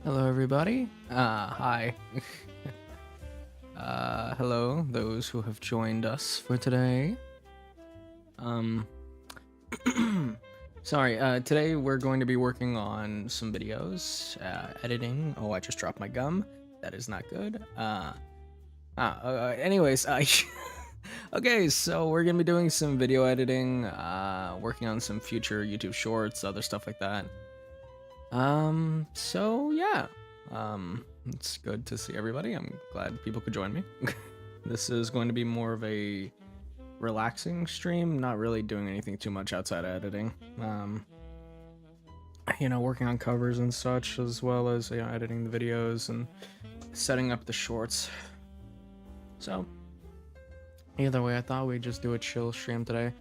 Hello, everybody. Hi. Hello, those who have joined us for today. Sorry, today we're going to be working on some videos, editing. Oh, I just dropped my gum. That is not good. Anyways, okay, so we're gonna be doing some video editing, working on some future YouTube shorts, other stuff like that. So yeah, it's good to see everybody. I'm glad people could join me. This is going to be more of a relaxing stream, not really doing anything too much outside of editing. Working on covers and such, as well as, editing the videos and setting up the shorts. So either way, I thought we'd just do a chill stream today.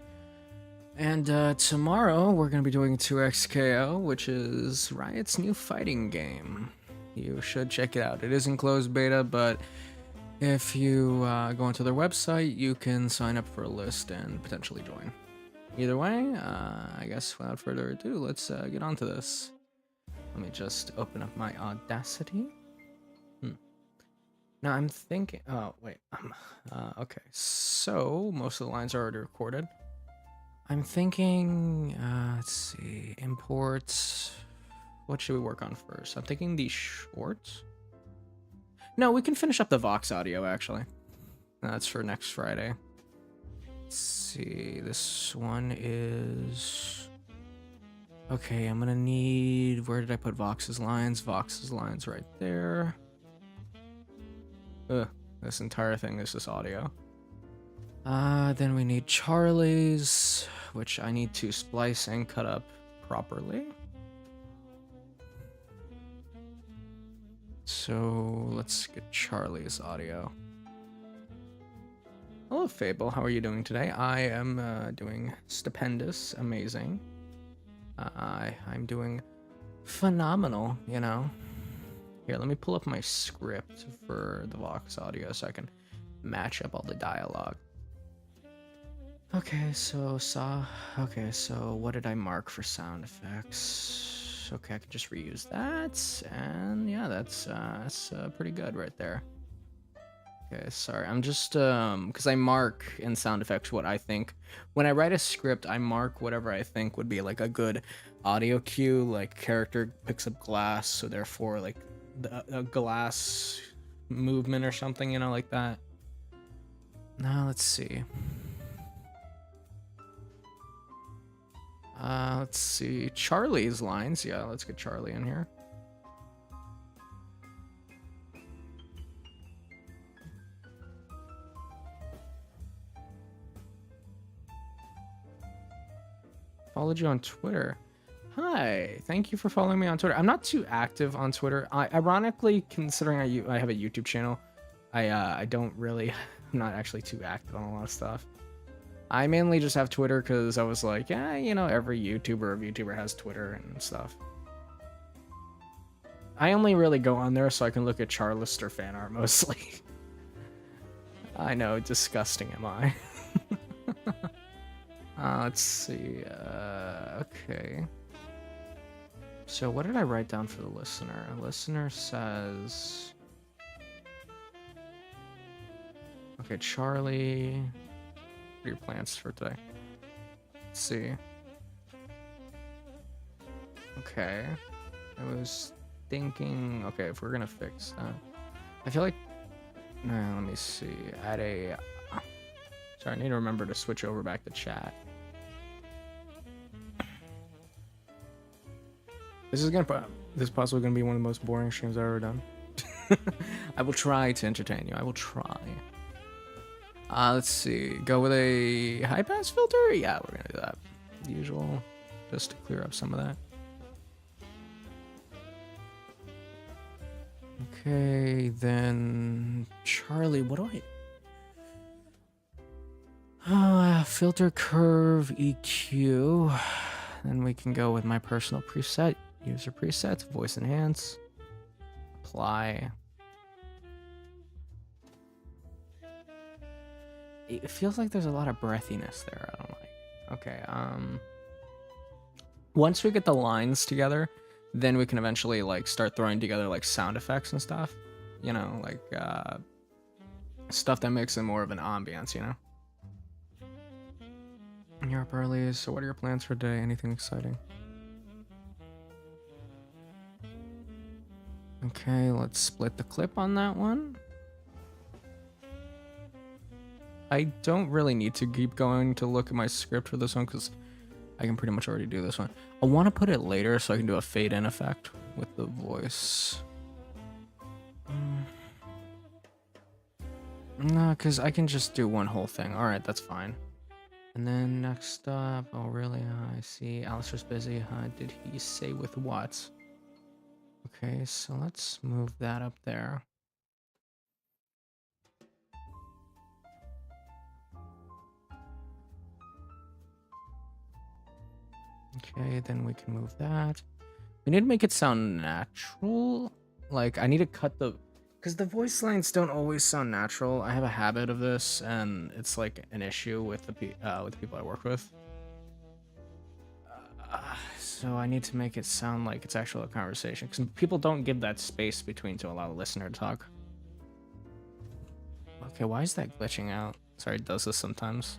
And tomorrow we're going to be doing 2XKO, which is Riot's new fighting game. You should check it out. It is in closed beta, but if you go onto their website, you can sign up for a list and potentially join. Either way, I guess without further ado, let's get on to this. Let me just open up my Audacity. Now I'm thinking... Oh, wait. Okay, so most of the lines are already recorded. I'm thinking, let's see, imports. What should we work on first? I'm thinking the shorts. No, we can finish up the Vox audio, actually. That's for next Friday. Let's see, this one is... Okay, I'm gonna need... Where did I put Vox's lines? Vox's lines right there. This entire thing is just audio. Then we need Charlie's, which I need to splice and cut up properly. So let's get Charlie's audio. Hello, Fable. How are you doing today? I am doing stupendous, amazing. I'm doing phenomenal, Here, let me pull up my script for the Vox audio so I can match up all the dialogue. Okay, so what did I mark for sound effects? Okay, I can just reuse that, and yeah, that's pretty good right there. Okay, sorry, I'm just because I mark in sound effects what I think. When I write a script, I mark whatever I think would be like a good audio cue, like character picks up glass, so therefore like a glass movement or something, like that. Now let's see. Let's see, Charlie's lines. Yeah, let's get Charlie in here. Followed you on Twitter. Hi, thank you for following me on Twitter. I'm not too active on Twitter. Ironically, considering I have a YouTube channel, I don't really, I'm not actually too active on a lot of stuff. I mainly just have Twitter because I was like, yeah, every YouTuber has Twitter and stuff. I only really go on there so I can look at Charlister fan art mostly. I know, disgusting am I. Let's see, okay. So what did I write down for the listener? A listener says... Okay, Charlie... What are your plans for today? Let's see. Okay. I was thinking... Okay, if we're gonna fix that... I feel like... let me see. Add a... Sorry, I need to remember to switch over back to chat. This is possibly gonna be one of the most boring streams I've ever done. I will try to entertain you. I will try. Let's see. Go with a high pass filter? Yeah, we're gonna do that. The usual, just to clear up some of that. Okay, then Charlie, what do I... filter curve EQ. Then we can go with my personal preset. User presets, voice enhance. Apply. It feels like there's a lot of breathiness there. I don't like. Okay, once we get the lines together, then we can eventually like start throwing together like sound effects and stuff, you know, like stuff that makes it more of an ambiance, you know. You're up early, so what are your plans for today? Anything exciting? Okay, let's split the clip on that one. I don't really need to keep going to look at my script for this one because I can pretty much already do this one. I want to put it later so I can do a fade in effect with the voice. No, because I can just do one whole thing. Alright, that's fine. And then next up, oh really? I see Alistair's busy. Did he say with what? Okay, so let's move that up there. Okay, then we can move that. We need to make it sound natural. Like, I need to cut the... Because the voice lines don't always sound natural. I have a habit of this, and it's like an issue with the people I work with. So I need to make it sound like it's actually a conversation. Because people don't give that space between to allow the listener to talk. Okay, why is that glitching out? Sorry, it does this sometimes.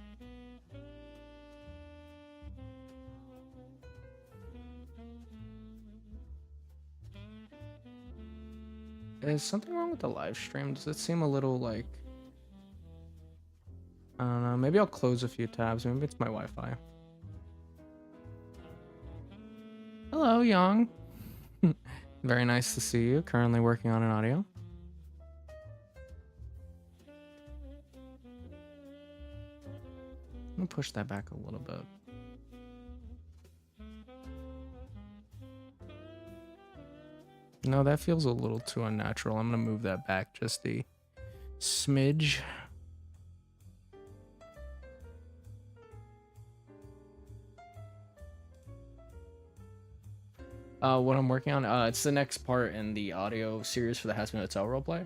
Is something wrong with the live stream? Does it seem a little like... I don't know. Maybe I'll close a few tabs. Maybe it's my Wi-Fi. Hello, Young. Very nice to see you. Currently working on an audio. I'm gonna push that back a little bit. No, that feels a little too unnatural. I'm gonna move that back just a smidge. What I'm working on, it's the next part in the audio series for the Has Been Hotel roleplay.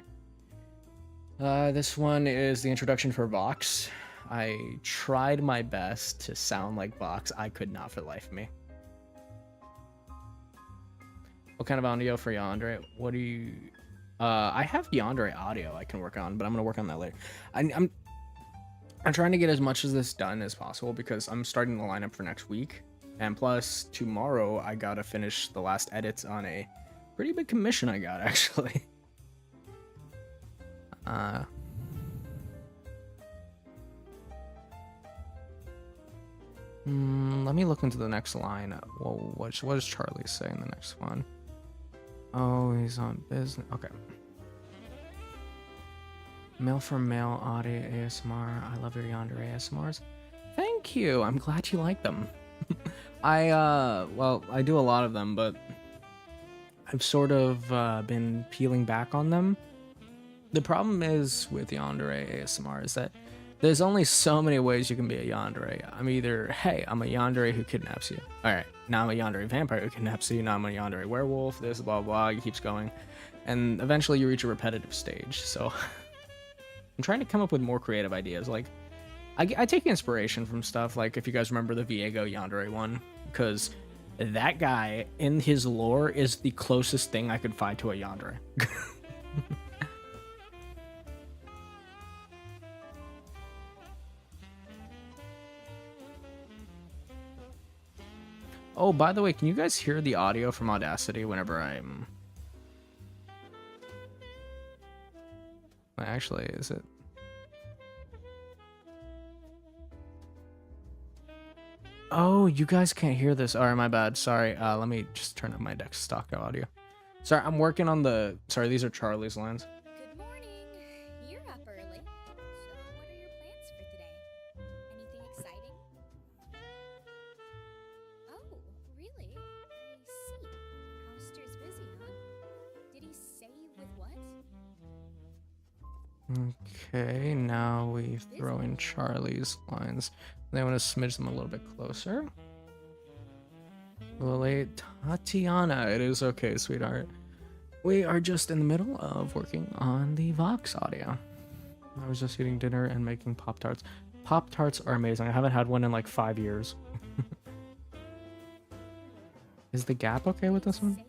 This one is the introduction for Vox. I tried my best to sound like Vox. I could not for the life of me. What kind of audio for Yandere? What do you... I have Yandere audio I can work on, but I'm gonna work on that later. I'm trying to get as much of this done as possible because I'm starting the lineup for next week. And plus, tomorrow I gotta finish the last edits on a pretty big commission I got, actually. Let me look into the next line. Well, what does Charlie say in the next one? Oh, he's on business. Okay. Mail for mail audio ASMR. I love your Yandere ASMRs. Thank you. I'm glad you like them. Well, I do a lot of them, but I've sort of been peeling back on them. The problem is with Yandere ASMR is that there's only so many ways you can be a Yandere. I'm either, hey, I'm a Yandere who kidnaps you. Alright, now I'm a Yandere vampire who kidnaps you. Now I'm a Yandere werewolf, this, blah, blah, it keeps going. And eventually you reach a repetitive stage. So I'm trying to come up with more creative ideas. Like, I take inspiration from stuff, like if you guys remember the Viego Yandere one, because that guy in his lore is the closest thing I could find to a Yandere. Oh, by the way, can you guys hear the audio from Audacity whenever I'm... Actually, is it? Oh, you guys can't hear this. Alright, my bad. Sorry. Let me just turn up my desktop audio. Sorry, I'm working on the... Sorry, these are Charlie's lines. Good morning. You're up early. So what are your plans for today? Anything exciting? Oh, really? I see. Alistair's busy, huh? Did he say with what? Okay, now we throw in Charlie's lines. They want to smidge them a little bit closer. Lily, Tatiana, it is okay, sweetheart. We are just in the middle of working on the Vox audio. I was just eating dinner and making Pop-Tarts. Pop-Tarts are amazing. I haven't had one in like 5 years. Is the gap okay with this one?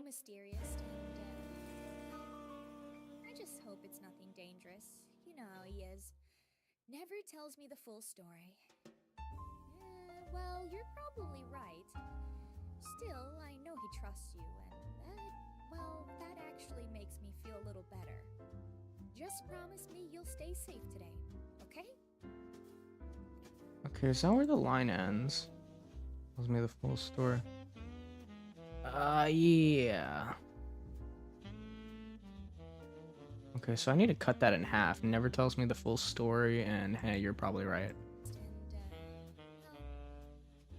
mysterious and, I just hope it's nothing dangerous. You know how he is. Never tells me the full story. Well, you're probably right. Still, I know he trusts you, and that actually makes me feel a little better. Just promise me you'll stay safe today, okay? Okay, is that where the line ends? Tells me the full story. Yeah. Okay, so I need to cut that in half. Never tells me the full story, and hey, you're probably right.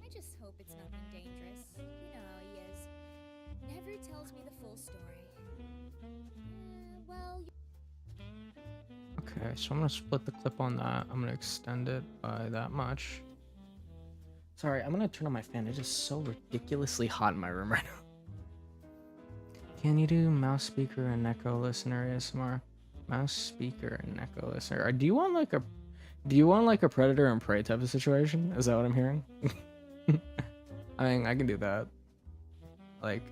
I just hope it's nothing dangerous. You know how he is. Never tells me the full story. Okay, so I'm gonna split the clip on that. I'm gonna extend it by that much. Sorry, I'm gonna turn on my fan. It is so ridiculously hot in my room right now. Can you do mouse speaker and echo listener ASMR? Mouse speaker and echo listener. Or do you want like a predator and prey type of situation? Is that what I'm hearing? I mean, I can do that. Like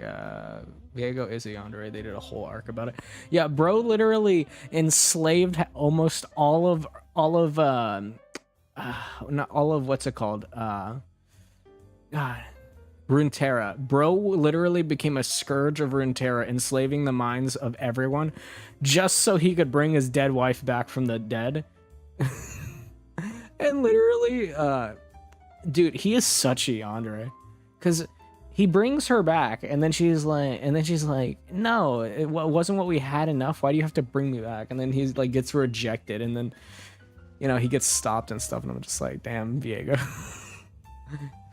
Diego is a yandere. They did a whole arc about it. Yeah, bro literally enslaved almost all of not all of what's it called? God, Runeterra. Bro literally became a scourge of Runeterra, enslaving the minds of everyone just so he could bring his dead wife back from the dead. And literally, dude, he is such a yandere. Because he brings her back, and then she's like, no, it wasn't what we had enough. Why do you have to bring me back? And then he's like, gets rejected, and then, you know, he gets stopped and stuff, and I'm just like, damn, Diego.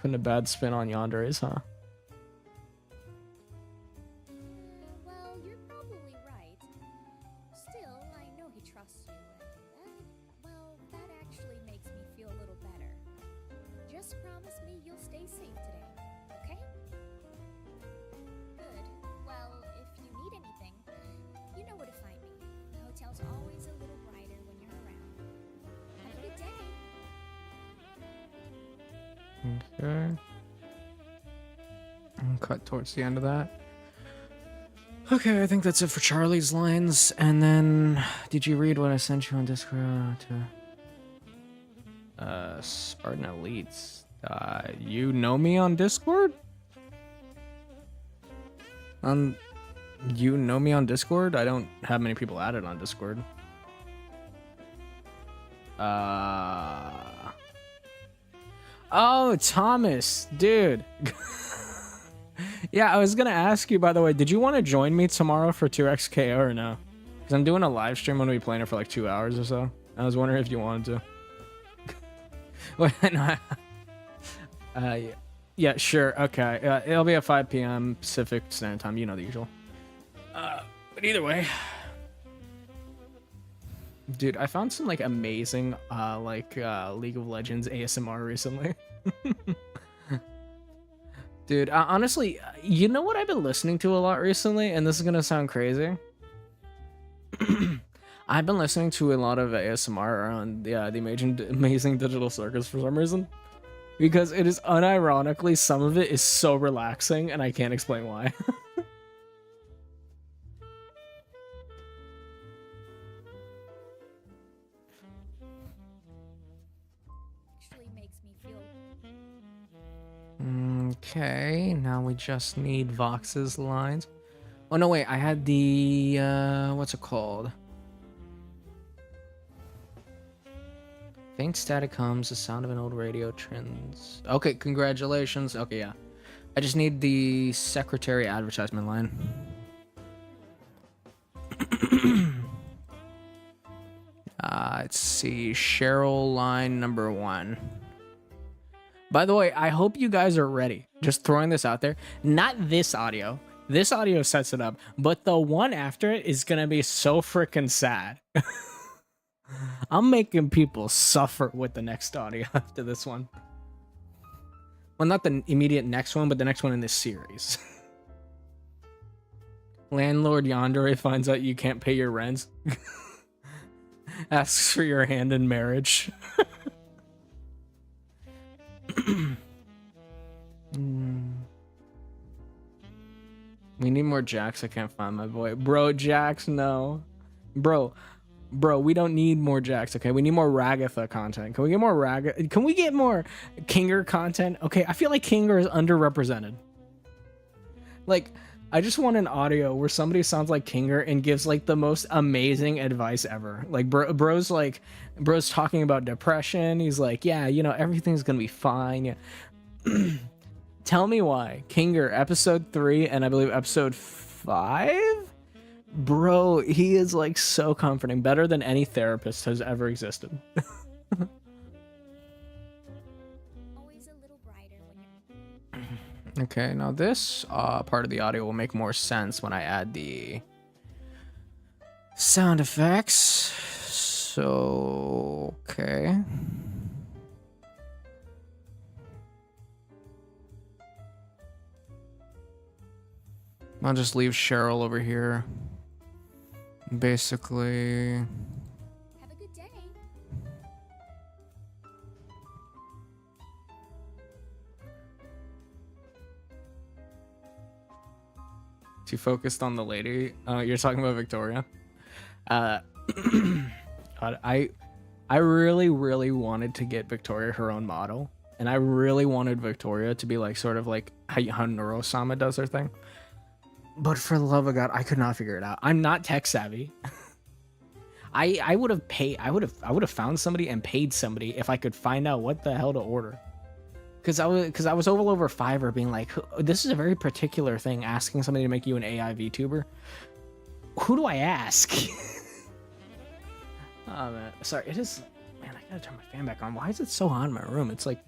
Putting a bad spin on yanderes, huh? Well, you're probably right. Still, I know he trusts you, and that actually makes me feel a little better. Just promise me you'll stay safe today, okay? Good. Well, if you need anything, you know where to find me. The hotel's always a little brighter when you're around. Have a good day. Okay. And cut towards the end of that. Okay, I think that's it for Charlie's lines. And then, did you read what I sent you on Discord to Spartan Elites? You know me on Discord? You know me on Discord? I don't have many people added on Discord. Oh, Thomas, dude. Yeah, I was gonna ask you, by the way, did you want to join me tomorrow for 2xKO or no? Because I'm doing a live stream. I'm gonna be playing it for like 2 hours or so. I was wondering if you wanted to. Wait, no. Yeah, sure. Okay. It'll be at 5 p.m. Pacific Standard Time. You know the usual. But either way. Dude, I found some like amazing League of Legends ASMR recently. Dude, honestly, you know what I've been listening to a lot recently, and this is gonna sound crazy. I've been listening to a lot of ASMR on the Amazing Digital Circus for some reason, because it is unironically, some of it is so relaxing, and I can't explain why. Okay, now we just need Vox's lines. Oh no, wait, I had the what's it called? Faint static hums, the sound of an old radio trends. Okay, congratulations. Okay, yeah. I just need the secretary advertisement line. Let's see, Cheryl line number 1. By the way, I hope you guys are ready. Just throwing this out there. Not this audio. This audio sets it up. But the one after it is going to be so freaking sad. I'm making people suffer with the next audio after this one. Well, not the immediate next one, but the next one in this series. Landlord Yandere finds out you can't pay your rent. Asks for your hand in marriage. We need more Jax. I can't find my boy. Bro, Jax, no. Bro, we don't need more Jax, okay? We need more Ragatha content. Can we get more Ragatha? Can we get more Kinger content? Okay, I feel like Kinger is underrepresented. Like, I just want an audio where somebody sounds like Kinger and gives like the most amazing advice ever. Like bro's talking about depression. He's like, yeah, you know, everything's gonna be fine. Yeah. Tell me why. Kinger, episode 3 and I believe episode 5? Bro, he is like so comforting. Better than any therapist has ever existed. Always a little brighter when you're... Okay, now this part of the audio will make more sense when I add the sound effects. So, okay. I'll just leave Cheryl over here. Basically. Have a good day. Too focused on the lady. You're talking about Victoria. God, I really wanted to get Victoria her own model, and I really wanted Victoria to be like sort of like how Neurosama does her thing. But for the love of God, I could not figure it out. I'm not tech savvy. I would have paid. I would have found somebody and paid somebody if I could find out what the hell to order. Because I was all over Fiverr being like, this is a very particular thing, asking somebody to make you an AI VTuber. Who do I ask? Oh man, sorry. It is. Man, I gotta turn my fan back on. Why is it so hot in my room? It's like,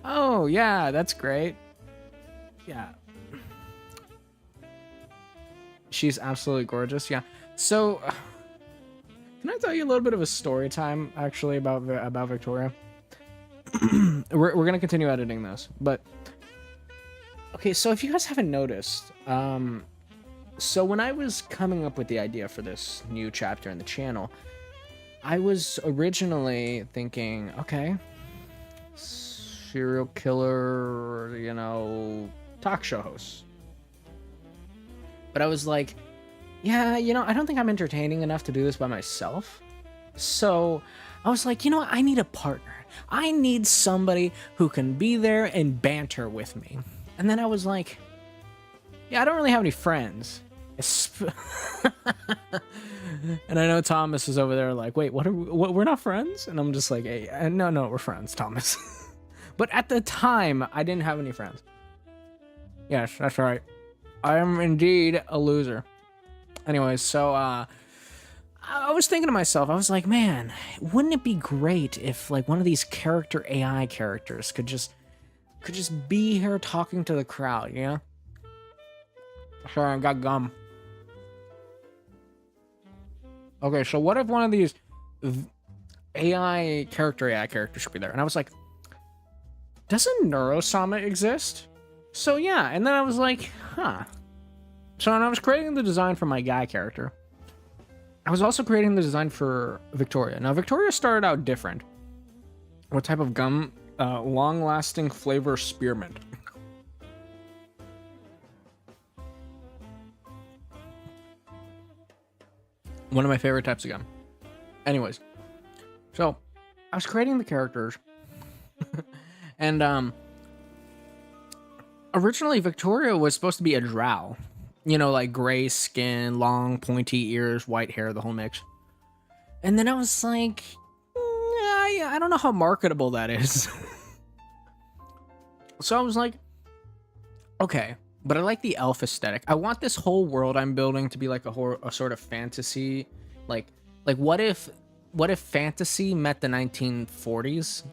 oh yeah, that's great. Yeah. She's absolutely gorgeous. Yeah. So, can I tell you a little bit of a story time actually about Victoria? we're gonna continue editing this, but okay. So if you guys haven't noticed, so when I was coming up with the idea for this new chapter in the channel, I was originally thinking, okay, serial killer, you know, talk show host. But I was like, yeah, you know, I don't think I'm entertaining enough to do this by myself. So I was like, you know what? I need a partner. I need somebody who can be there and banter with me. And then I was like, yeah, I don't really have any friends. And I know Thomas is over there like, wait, what we're not friends? And I'm just like, hey, no, we're friends, Thomas. But at the time, I didn't have any friends. Yes, that's right. I am indeed a loser. Anyways, so I was thinking to myself, I was like, man, wouldn't it be great if like one of these character AI characters could just be here talking to the crowd, you know? Sorry, I got gum. Okay, so what if one of these AI characters should be there? And I was like, doesn't Neurosama exist? So yeah, and then I was like, huh. So when I was creating the design for my guy character, I was also creating the design for Victoria. Now, Victoria started out different. What type of gum? Long-lasting flavor spearmint. One of my favorite types of gum. Anyways, so I was creating the characters, and originally Victoria was supposed to be a drow. You know, like gray skin, long pointy ears, white hair, the whole mix. And then I was like, I don't know how marketable that is. So I was like, okay, but I like the elf aesthetic. I want this whole world I'm building to be like a sort of fantasy. Like what if fantasy met the 1940s?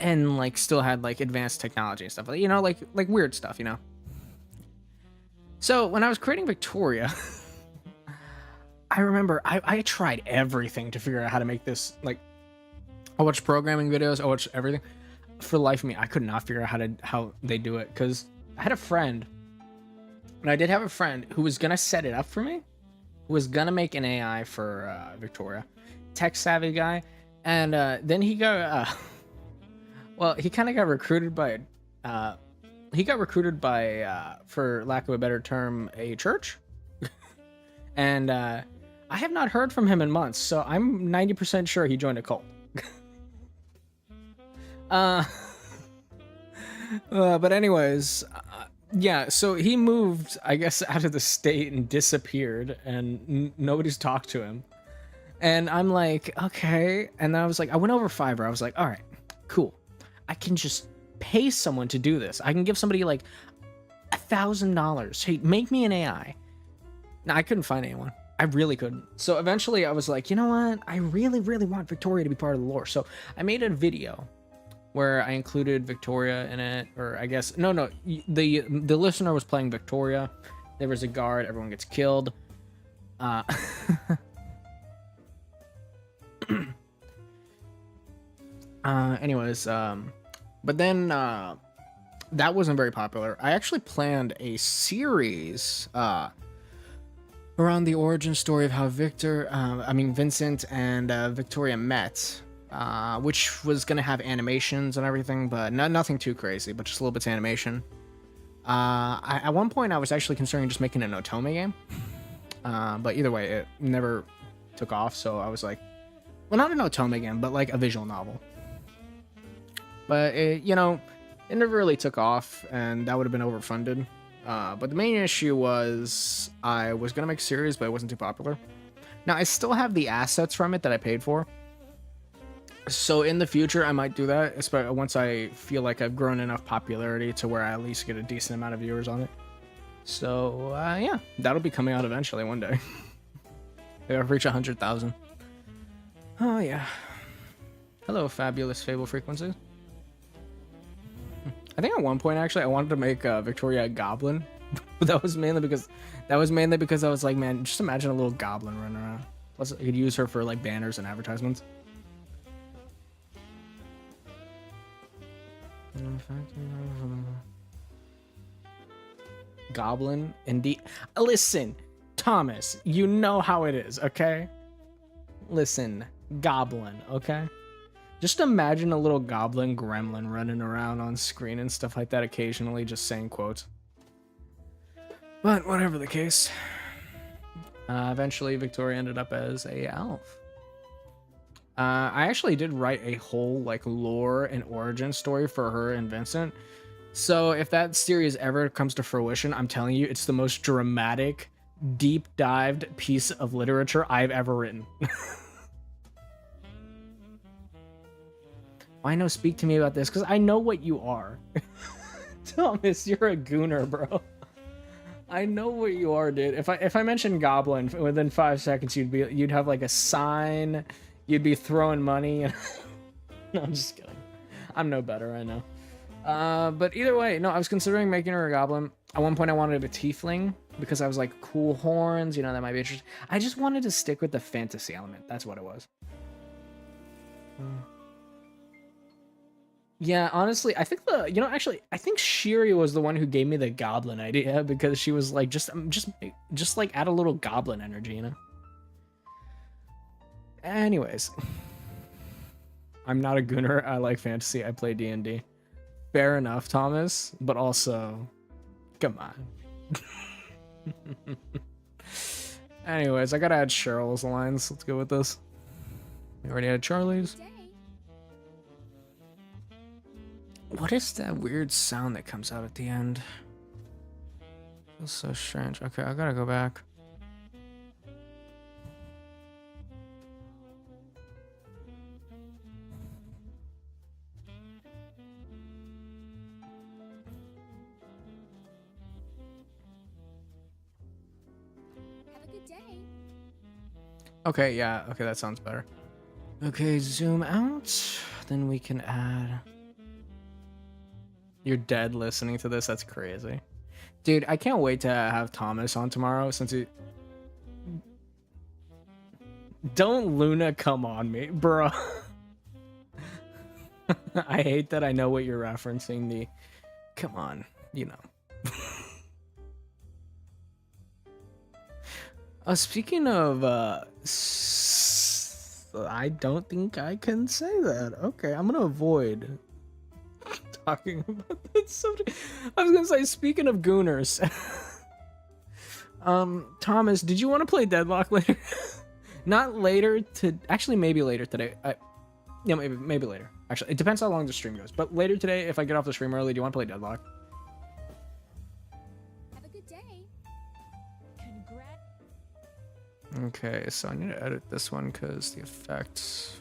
And like still had like advanced technology and stuff, you know, like weird stuff, you know. So when I was creating Victoria, I remember I tried everything to figure out how to make this. Like, I watched programming videos, I watched everything. For the life of me, I could not figure out how they do it, because I had a friend, and I did have a friend who was gonna set it up for me, who was gonna make an AI for Victoria, tech savvy guy, and then he got well, he kind of got recruited by he got recruited by, for lack of a better term, a church. And I have not heard from him in months, so I'm 90% sure he joined a cult. But anyways, yeah, so he moved, I guess, out of the state and disappeared, and nobody's talked to him. And I'm like, okay. And then I was like, I went over Fiverr. I was like, all right, cool. I can just pay someone to do this. I can give somebody like $1,000. Hey, make me an AI. No, I couldn't find anyone. I really couldn't. So eventually I was like, you know what? I really, really want Victoria to be part of the lore. So I made a video where I included Victoria in it, or I guess, no, the listener was playing Victoria. There was a guard. Everyone gets killed. Anyways, but then that wasn't very popular. I actually planned a series around the origin story of how Vincent and Victoria met, which was gonna have animations and everything, but nothing too crazy, but just a little bit of animation. At one point I was actually considering just making an Otome game, but either way it never took off, so I was like, well, not an Otome game, but like a visual novel. But it never really took off, and that would have been overfunded. But the main issue was I was going to make a series, but it wasn't too popular. Now, I still have the assets from it that I paid for. So in the future, I might do that, especially once I feel like I've grown enough popularity to where I at least get a decent amount of viewers on it. So, yeah, that'll be coming out eventually one day. I'll reach 100,000. Oh, yeah. Hello, fabulous Fable frequencies. I think at one point, actually, I wanted to make Victoria a goblin. But that was mainly because I was like, man, just imagine a little goblin running around. Plus, I could use her for like banners and advertisements. Goblin, indeed. Listen, Thomas, you know how it is, okay? Listen, goblin, okay? Just imagine a little goblin gremlin running around on screen and stuff like that occasionally, just saying quotes. But whatever the case, eventually Victoria ended up as a elf. I actually did write a whole like lore and origin story for her and Vincent. So if that series ever comes to fruition, I'm telling you, it's the most dramatic, deep dived piece of literature I've ever written. Why no speak to me about this? Because I know what you are. Thomas, you're a gooner, bro. I know what you are, dude. If I mentioned goblin within 5 seconds, you'd have like a sign, you'd be throwing money. No, I'm just kidding. I'm no better, I know. But either way, no, I was considering making her a goblin. At one point I wanted a tiefling because I was like, cool horns, you know, that might be interesting. I just wanted to stick with the fantasy element. That's what it was. Yeah, honestly, I think I think Shiri was the one who gave me the goblin idea because she was like, just like add a little goblin energy, you know? Anyways. I'm not a gooner. I like fantasy. I play D&D. Fair enough, Thomas, but also, come on. Anyways, I gotta add Cheryl's lines. Let's go with this. We already had Charlie's. What is that weird sound that comes out at the end? Feels so strange. Okay, I gotta go back. Have a good day. Okay, yeah, okay, that sounds better. Okay, zoom out. Then we can add... You're dead listening to this? That's crazy. Dude, I can't wait to have Thomas on tomorrow since he... Don't Luna come on me, bro. I hate that I know what you're referencing. The... Come on, you know. Speaking of... I don't think I can say that. Okay, I'm gonna avoid... talking about that subject. I was gonna say, speaking of gooners, Thomas, did you want to play Deadlock later? Not later actually maybe later today. Yeah, maybe later. Actually, it depends how long the stream goes. But later today, if I get off the stream early, do you want to play Deadlock? Have a good day. Okay, so I need to edit this one because the effects.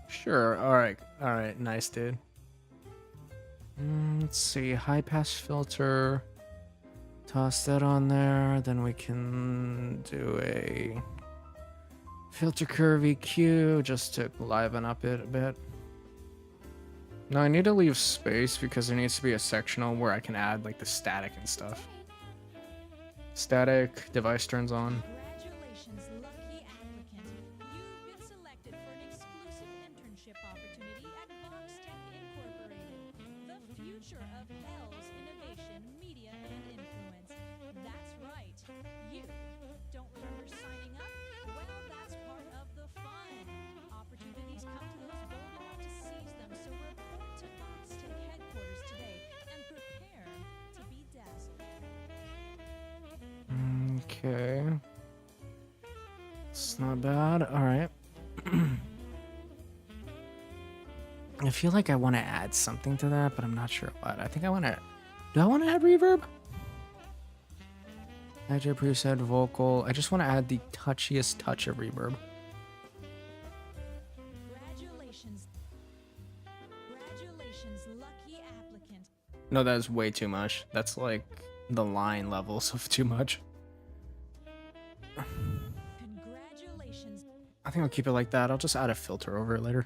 Sure. All right. Nice, dude. Let's see. High pass filter. Toss that on there. Then we can do a filter curve EQ just to liven up it a bit. Now I need to leave space because there needs to be a sectional where I can add like the static and stuff. Static, device turns on. Congratulations, lucky applicant. You've been selected for an exclusive internship opportunity at Vox Tech Incorporated, the future of Hell's innovation, media, and influence. That's right. You don't remember signing up? Well, that's part of the fun. Opportunities come to those bold enough to seize them, so report to Vox Tech headquarters today and prepare to be dazzled. Okay. It's not bad. Alright. I feel like I want to add something to that, but I'm not sure what. I think I want to... Do I want to add reverb? Add your preset vocal. I just want to add the touchiest touch of reverb. Congratulations. Congratulations, lucky applicant. No, that is way too much. That's like the line levels of too much. Congratulations. I think I'll keep it like that. I'll just add a filter over it later.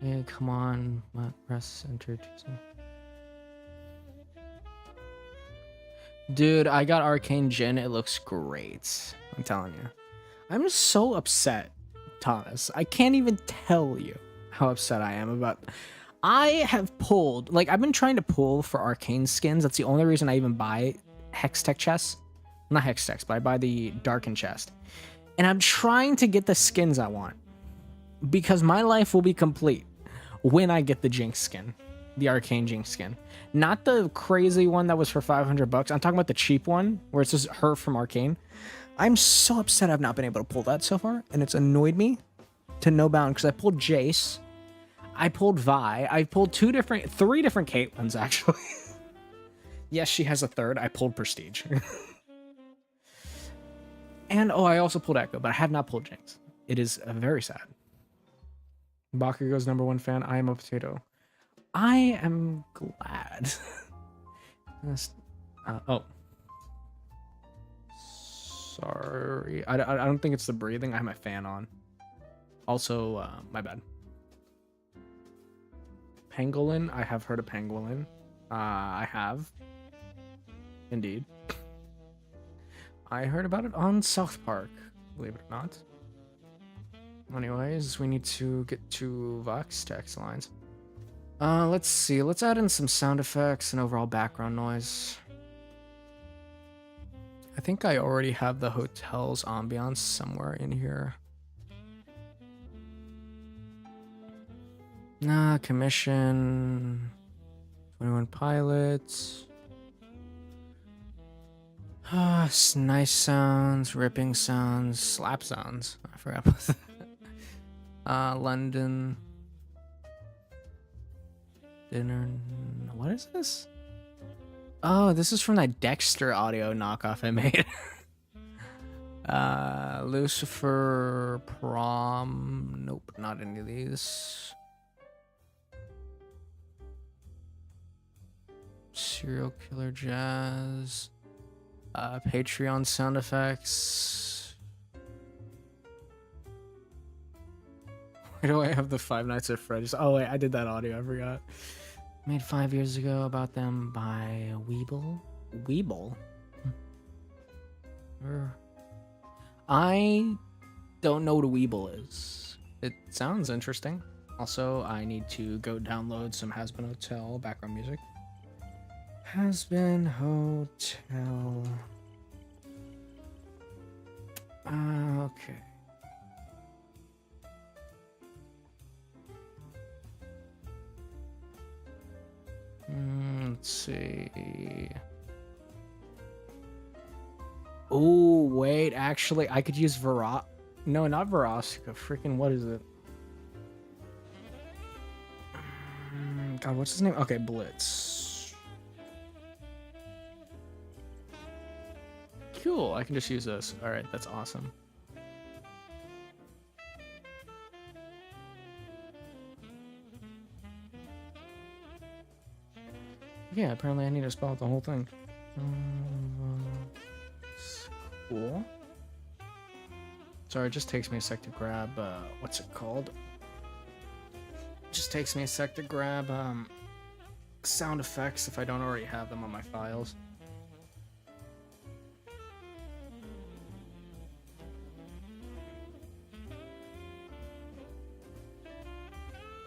Hey, come on. Press enter. Dude, I got Arcane Jin. It looks great. I'm telling you. I'm just so upset, Thomas. I can't even tell you how upset I am about... I have pulled... Like, I've been trying to pull for Arcane skins. That's the only reason I even buy Hextech chests. Not Hextechs, but I buy the Darken chest. And I'm trying to get the skins I want. Because my life will be complete when I get the Jinx skin. The Arcane Jinx skin. Not the crazy one that was for 500 bucks. I'm talking about the cheap one where it's just her from Arcane. I'm so upset I've not been able to pull that so far, and it's annoyed me to no bound because I pulled Jace, I pulled Vi, I pulled three different Caitlyn's actually. Yes, she has a third. I pulled Prestige. And I also pulled Echo, but I have not pulled Jinx. It is very sad. Bakugo's #1 fan. I am a potato. I am glad. Sorry. I don't think it's the breathing. I have my fan on. Also, my bad. Pangolin. I have heard of Pangolin. I have. Indeed. I heard about it on South Park, believe it or not. Anyways, we need to get to Vox Tech's lines. Let's see. Let's add in some sound effects and overall background noise. I think I already have the hotel's ambiance somewhere in here. Nah, commission. 21 pilots. Nice sounds, ripping sounds, slap sounds. I forgot about that. London. Dinner. What is this? Oh, this is from that Dexter audio knockoff I made. Lucifer, Prom. Nope, not any of these. Serial Killer Jazz. Patreon sound effects. Why do I have the Five Nights at Freddy's? Oh wait, I did that audio, I forgot. Made 5 years ago about them by Weeble. Weeble? I don't know what a Weeble is. It sounds interesting. Also, I need to go download some Has Been Hotel background music. Has Been Hotel. Okay. Let's see. Oh, wait. Actually, I could use No, not Verostica. Freaking, what is it? God, what's his name? Okay, Blitz. Cool. I can just use this. All right, that's awesome. Yeah, apparently I need to spell out the whole thing. Cool. Sorry, it just takes me a sec to grab, what's it called? It just takes me a sec to grab, sound effects if I don't already have them on my files.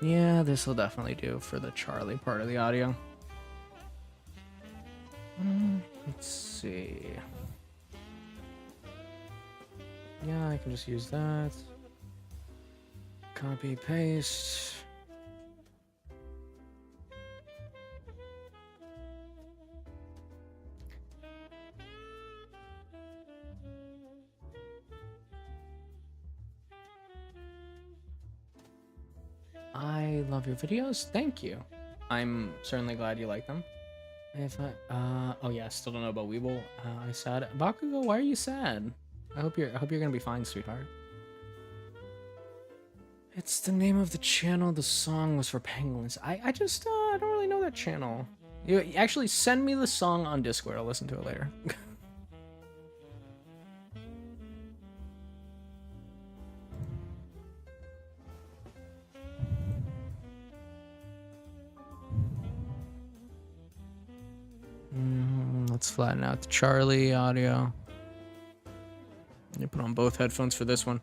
Yeah, this will definitely do for the Charlie part of the audio. Let's see. Yeah, I can just use that. Copy, paste. I love your videos. Thank you. I'm certainly glad you like them. If oh yeah, still don't know about Weeble. I sad. Bakugo, why are you sad? I hope you're gonna be fine, sweetheart. It's the name of the channel. The song was for penguins. I just I don't really know that channel. You actually send me the song on Discord. I'll listen to it later. Let's flatten out the Charlie audio. You put on both headphones for this one.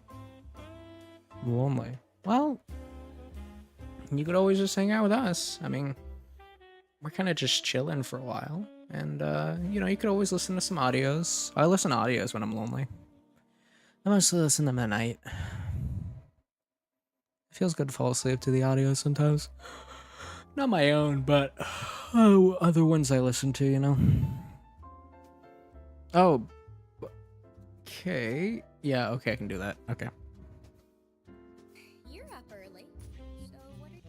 Lonely. Well, you could always just hang out with us. I mean, we're kind of just chilling for a while. And, you know, you could always listen to some audios. I listen to audios when I'm lonely. I mostly listen to them at night. It feels good to fall asleep to the audio sometimes. Not my own, but other ones I listen to, you know. Oh. Okay. Yeah, okay, I can do that. Okay. You're up early. So what are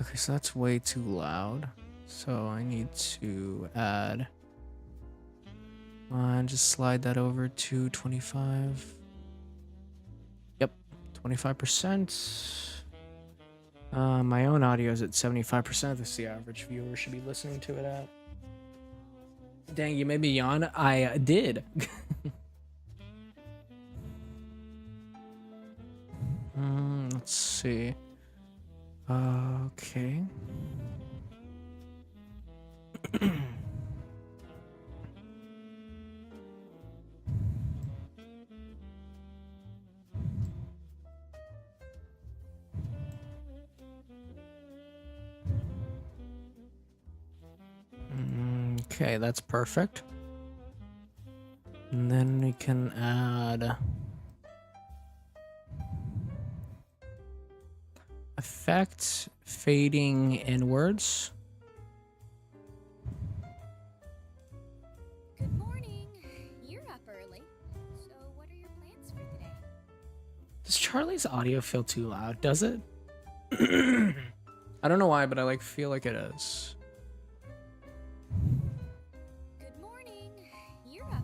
Okay, so that's way too loud. So I need to add... just slide that over to 25. Yep, 25%. My own audio is at 75%. This is the average viewer should be listening to it at. Dang, you made me yawn. I did. Let's see. Okay. Okay, that's perfect. And then we can add effect fading inwards. Good morning. You're up early. So what are your plans for today? Does Charlie's audio feel too loud? Does it? I don't know why, but I feel like it is. Good morning. You're up.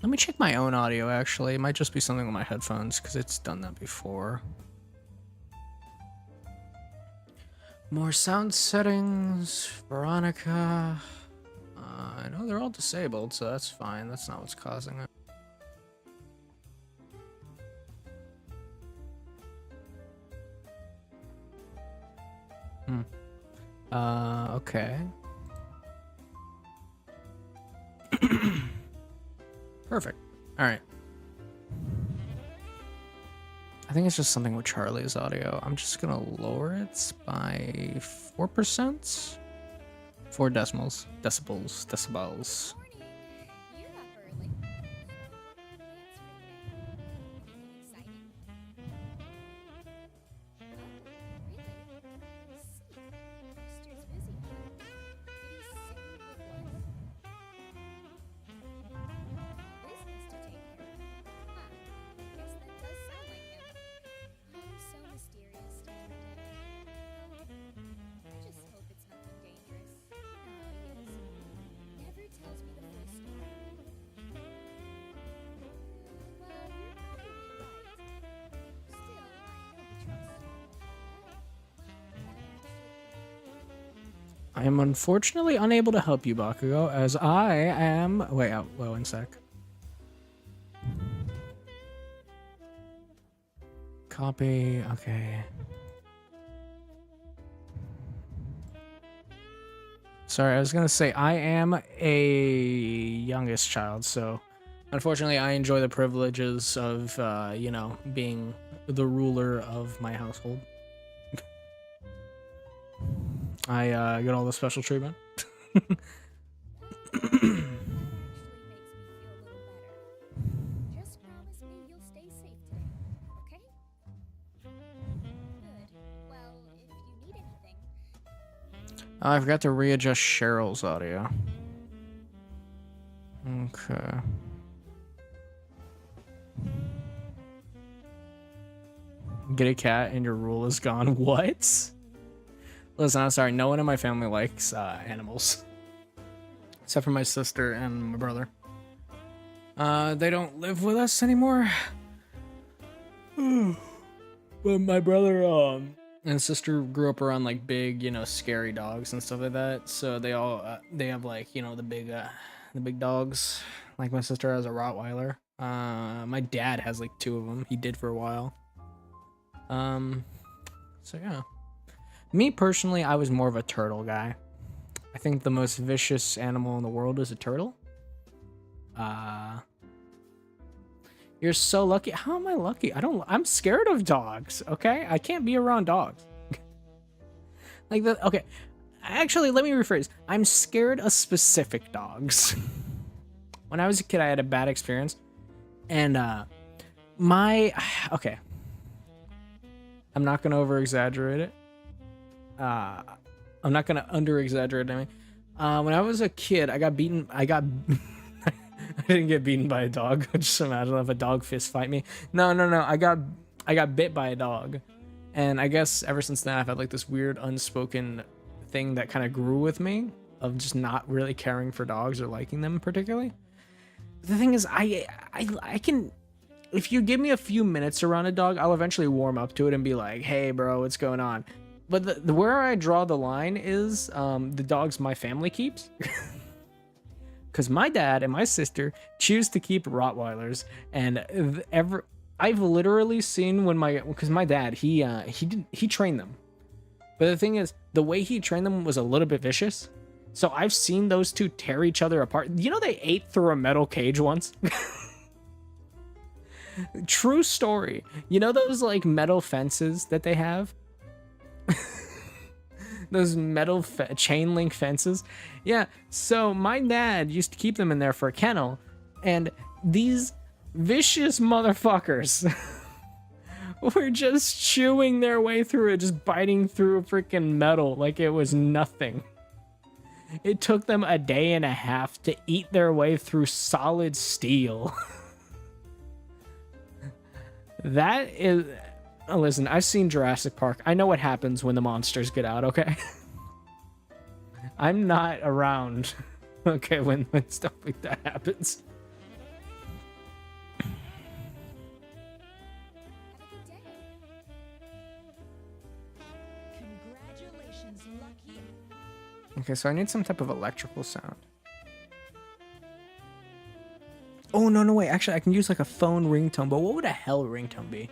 Let me check my own audio, actually. It might just be something with my headphones, because it's done that before. More sound settings. Veronica. I know they're all disabled, so that's fine. That's not what's causing it. Okay. Perfect. All right. I think it's just something with Charlie's audio. I'm just gonna lower it by 4%. 4 decibels. Decibels. Morning. You're up early. So what are your plans for today? Anything exciting? Oh, really? I see. Mister's busy. I am unfortunately unable to help you, Bakugo, as I am... Wait, well, one sec. Copy, okay. Sorry, I was gonna say, I am a youngest child, so... Unfortunately, I enjoy the privileges of, you know, being the ruler of my household. I get all the special treatment. Actually makes me feel a little better. Just promise me you'll stay safe today, okay? Good. Well, if you need anything. I forgot to readjust Cheryl's audio. Okay. Get a cat and your rule is gone. What? Listen, I'm sorry. No one in my family likes animals. Except for my sister and my brother. They don't live with us anymore. But my brother and sister grew up around like big, you know, scary dogs and stuff like that. So they all they have like, you know, the big dogs. Like my sister has a Rottweiler. My dad has like 2 of them. He did for a while. So yeah. Me personally, I was more of a turtle guy. I think the most vicious animal in the world is a turtle. You're so lucky. How am I lucky? I'm scared of dogs, okay? I can't be around dogs. Like that, okay. Actually, let me rephrase. I'm scared of specific dogs. When I was a kid, I had a bad experience. And, okay. I'm not gonna over-exaggerate it. I'm not gonna under-exaggerate it. When I was a kid, I got beaten. I didn't get beaten by a dog. Just imagine if a dog fist fight me. No. I got bit by a dog, and I guess ever since then I've had like this weird unspoken thing that kind of grew with me of just not really caring for dogs or liking them particularly. The thing is, I can. If you give me a few minutes around a dog, I'll eventually warm up to it and be like, hey, bro, what's going on? But the where I draw the line is the dogs my family keeps. Because my dad and my sister choose to keep Rottweilers. And I've literally seen when because my dad, he trained them. But the thing is, the way he trained them was a little bit vicious. So I've seen those two tear each other apart. You know they ate through a metal cage once? True story. You know those like metal fences that they have? Those metal chain link fences? Yeah, so my dad used to keep them in there for a kennel, and these vicious motherfuckers were just chewing their way through it, just biting through freaking metal like it was nothing. It took them a day and a half to eat their way through solid steel. That is... Oh, listen, I've seen Jurassic Park. I know what happens when the monsters get out, okay? I'm not around, okay, when stuff like that happens. Have a good day. Congratulations, Lucky. Okay, so I need some type of electrical sound. Oh, no, wait. Actually, I can use like a phone ringtone, but what would a hell ringtone be?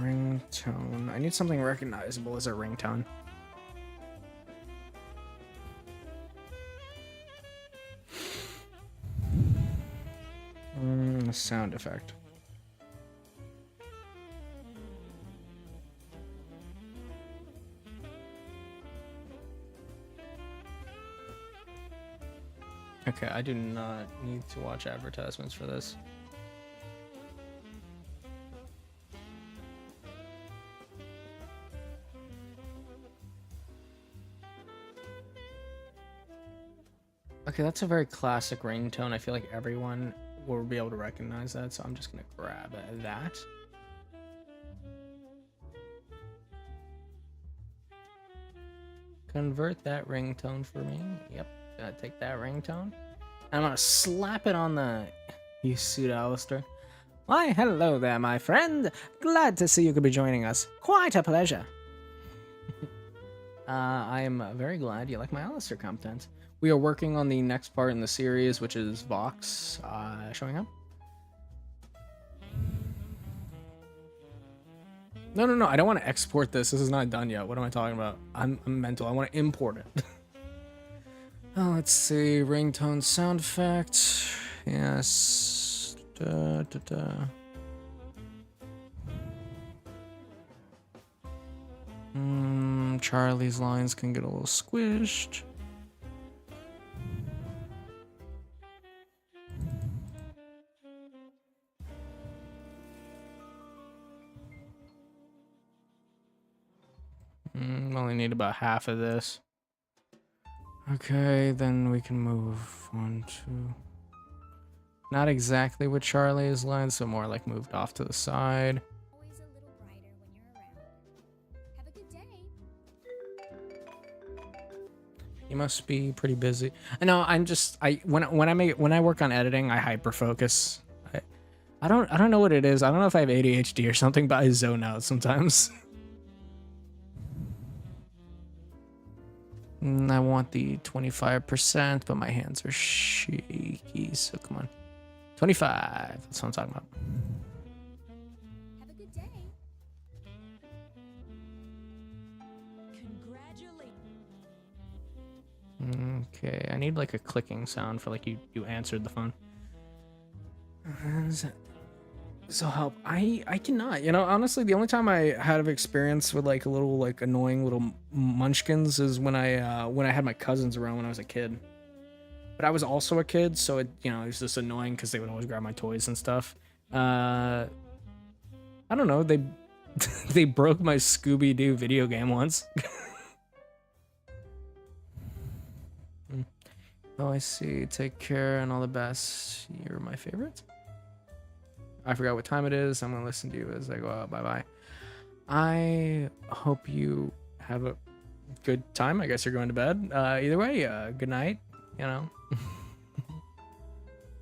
Ringtone. I need something recognizable as a ringtone. A sound effect. Okay, I do not need to watch advertisements for this. Okay, that's a very classic ringtone. I feel like everyone will be able to recognize that, so I'm just gonna grab that. Convert that ringtone for me. Yep, gonna take that ringtone. And I'm gonna slap it on the... You suit Alistair. Why, hello there, my friend. Glad to see you could be joining us. Quite a pleasure. I am very glad you like my Alistair content. We are working on the next part in the series, which is Vox showing up. No, I don't want to export this. This is not done yet. What am I talking about? I'm mental. I want to import it. Oh, let's see. Ringtone sound effect. Yes. Charlie's lines can get a little squished. Only need about half of this. Okay, then we can move on to... Not exactly with Charlie's lines, so more like moved off to the side. Always a little brighter when you're around. Have a good day. You must be pretty busy. No, I'm just when I work on editing, I hyper focus. I don't know what it is. I don't know if I have ADHD or something, but I zone out sometimes. I want the 25%, but my hands are shaky, so come on. 25, that's what I'm talking about. Have a good day. Congratulations. Okay, I need like a clicking sound for like you answered the phone. So help, I cannot, you know, honestly, the only time I had experience with like a little like annoying little munchkins is when I had my cousins around when I was a kid. But I was also a kid, so it, you know, it was just annoying because they would always grab my toys and stuff. I don't know, they they broke my Scooby-Doo video game once. Oh, I see. Take care and all the best. You're my favorite. I forgot what time it is. I'm gonna listen to you as I go out. Bye bye. I hope you have a good time. I guess you're going to bed. Either way, good night. You know.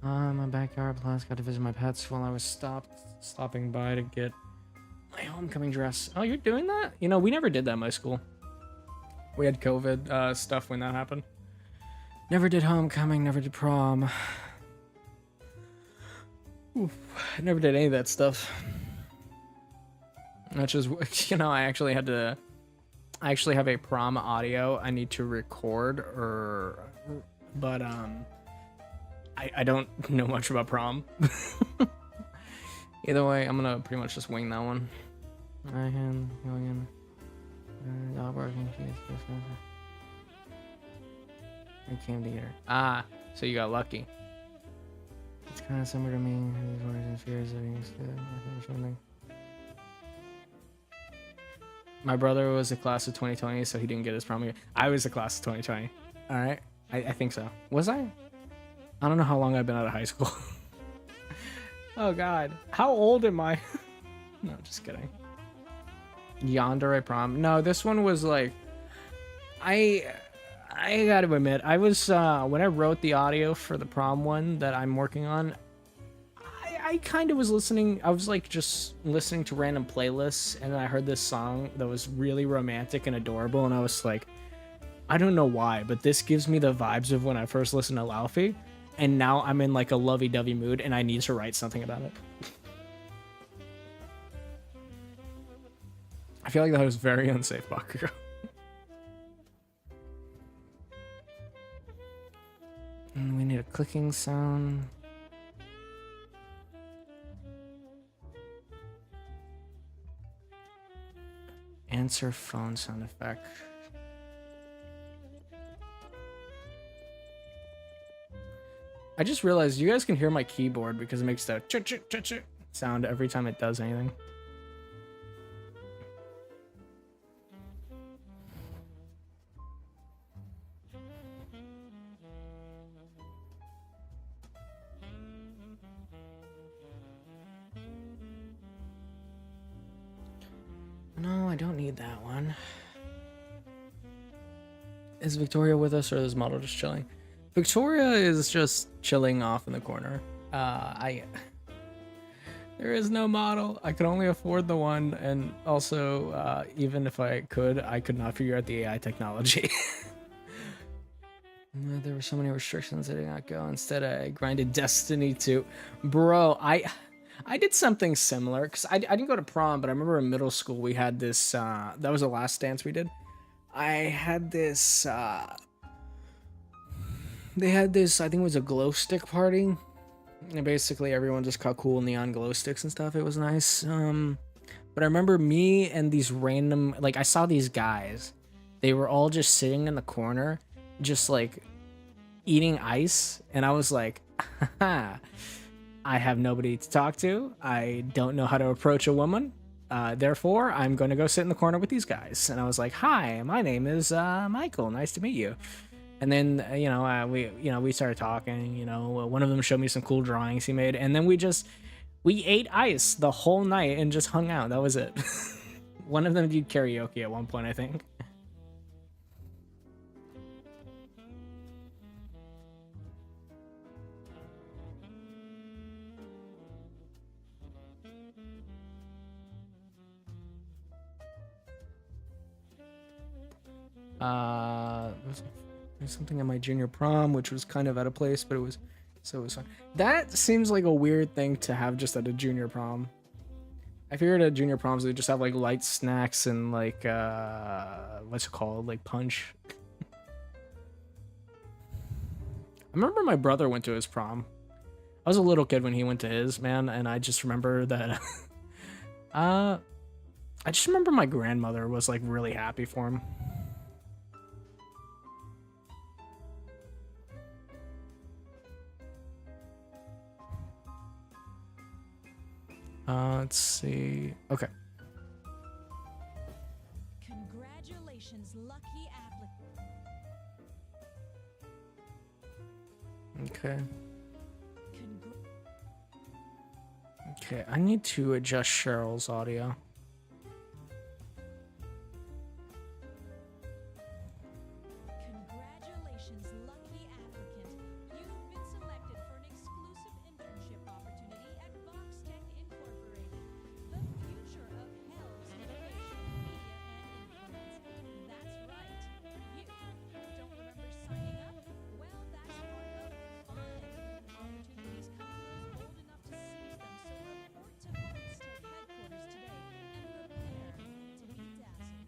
My backyard plus got to visit my pets while I was stopping by to get my homecoming dress. Oh, you're doing that? You know, we never did that in my school. We had COVID stuff when that happened. Never did homecoming. Never did prom. Oof, I never did any of that stuff. Which is, you know, I actually have a prom audio I need to record, but I don't know much about prom. Either way, I'm gonna pretty much just wing that one. I can going in. I came to get her. Ah, so you got lucky. It's kind of similar to me. These worries and fears of being something. My brother was a class of 2020, so he didn't get his prom year. I was a class of 2020. All right, I think so. Was I? I don't know how long I've been out of high school. Oh God, how old am I? No, just kidding. Yandere prom. No, this one was like, I gotta admit, I was when I wrote the audio for the prom one that I'm working on, I kind of was listening. I was like just listening to random playlists, and then I heard this song that was really romantic and adorable, and I was like, I don't know why, but this gives me the vibes of when I first listened to Laufey, and now I'm in like a lovey-dovey mood, and I need to write something about it. I feel like that was very unsafe, Bakugo. And we need a clicking sound. Answer phone sound effect. I just realized you guys can hear my keyboard because it makes that ch-ch-ch-ch sound every time it does anything. No, I don't need that one. Is Victoria with us, or is this model just chilling? Victoria is just chilling off in the corner. There is no model. I could only afford the one, and also, even if I could not figure out the AI technology. There were so many restrictions I did not go. Instead, I grinded Destiny 2. Bro, I did something similar, because I didn't go to prom, but I remember in middle school we had this, that was the last dance we did. I had this, they had this, I think it was a glow stick party. And basically everyone just got cool neon glow sticks and stuff. It was nice. But I remember me and these random, like I saw these guys. They were all just sitting in the corner, just like eating ice. And I was like, haha, I have nobody to talk to. I don't know how to approach a woman. Therefore, I'm going to go sit in the corner with these guys. And I was like, hi, my name is Michael. Nice to meet you. And then, we started talking, one of them showed me some cool drawings he made. And then we ate ice the whole night and just hung out. That was it. One of them did karaoke at one point, I think. There's something at my junior prom, which was kind of out of place, but it was fun. That seems like a weird thing to have just at a junior prom. I figured at junior proms they just have like light snacks and like what's it called, like punch. I remember my brother went to his prom. I was a little kid when he went to his, man, and I just remember that. I just remember my grandmother was like really happy for him. Let's see. Okay. Congratulations, lucky applicant. Okay. Okay, I need to adjust Cheryl's audio. Congratulations, lucky applicant. You've been selected for an exclusive internship opportunity at Vox Tech Incorporated, the future of Hell's innovation, media, and influence. That's right. You don't remember signing up? Well, that's part of the fun. Opportunities come to those bold enough to seize them, so report to Vox Tech headquarters today and prepare to be dazzled.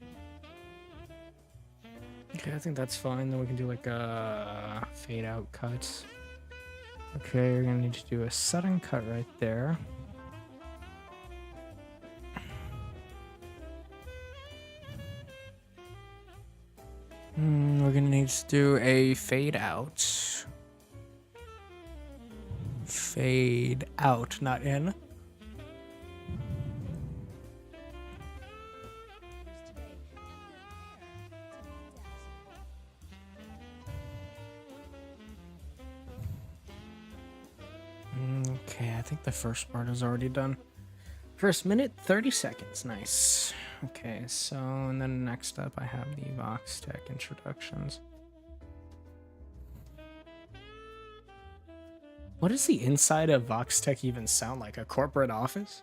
Okay, I think that's fine. Then we can do like a fade out cut. Okay, you're gonna need to do a sudden cut right there. We're gonna need to do a fade out. Fade out, not in. Okay, I think the first part is already done. First minute, 30 seconds. Nice. Okay, so, and then next up I have the Vox Tech introductions. What does the inside of Vox Tech even sound like? A corporate office?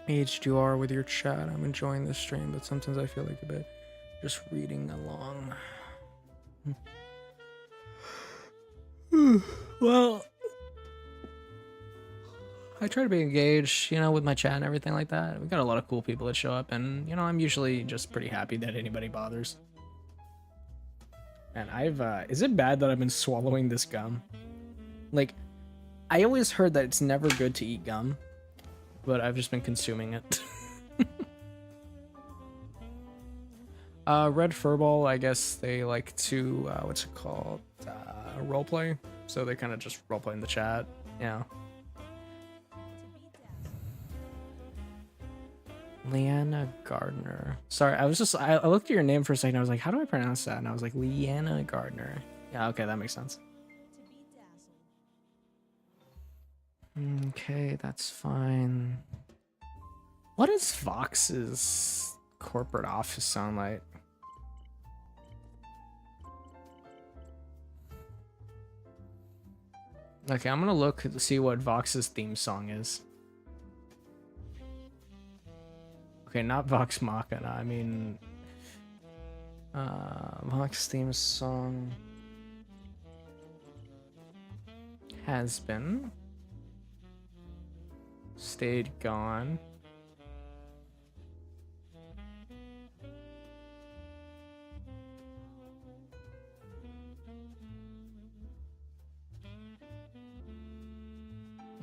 HDR with your chat. I'm enjoying this stream, but sometimes I feel like a bit just reading along. Well, I try to be engaged, with my chat and everything like that. We got a lot of cool people that show up, and, I'm usually just pretty happy that anybody bothers. And is it bad that I've been swallowing this gum? Like, I always heard that it's never good to eat gum, but I've just been consuming it. Red Furball, I guess they like to, what's it called? Roleplay. So they kind of just roleplay in the chat, Leanna Gardner. Sorry, I looked at your name for a second. I was like, how do I pronounce that? And I was like, Leanna Gardner. Yeah, okay, that makes sense. Okay, that's fine. What does Vox's corporate office sound like? Okay, I'm gonna look to see what Vox's theme song is. Okay, not Vox Machina. I mean, Vox theme song has been stayed gone.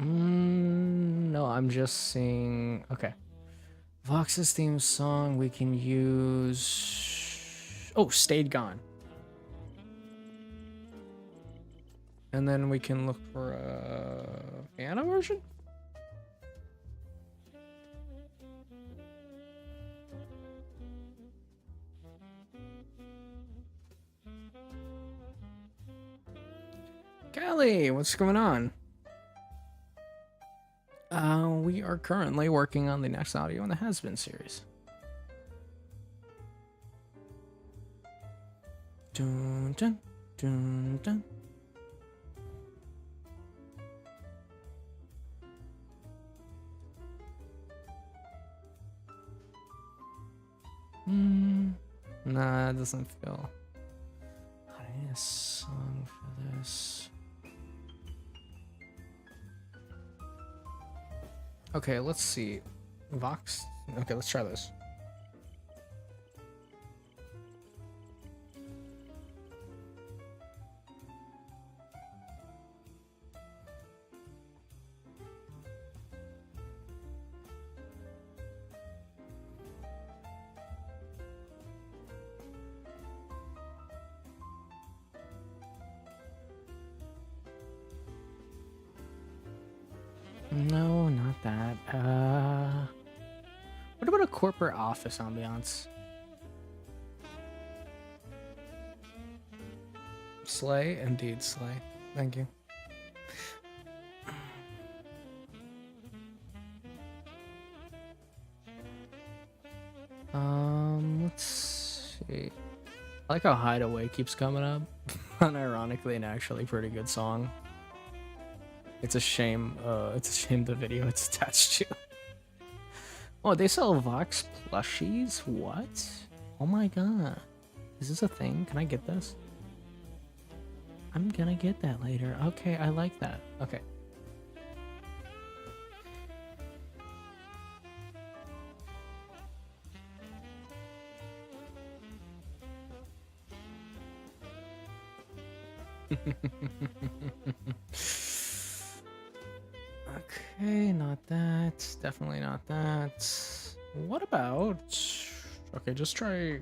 No, I'm just seeing. Okay. Vox's theme song, we can use. Oh, Stayed Gone. And then we can look for a piano version? Kelly, what's going on? We are currently working on the next audio in the Has Been series. Dun, dun, dun, dun. Nah, it doesn't feel. I need a song for this. Okay, let's see. Vox. Okay, let's try this. No, not that. What about a corporate office ambiance? Slay? Indeed, slay. Thank you. Let's see. I like how Hideaway keeps coming up. Unironically, an actually pretty good song. It's a shame the video it's attached to. Oh, they sell Vox plushies? What? Oh my god. Is this a thing? Can I get this? I'm gonna get that later. Okay, I like that. Okay. Okay, not that. Definitely not that. What about... Okay, just try...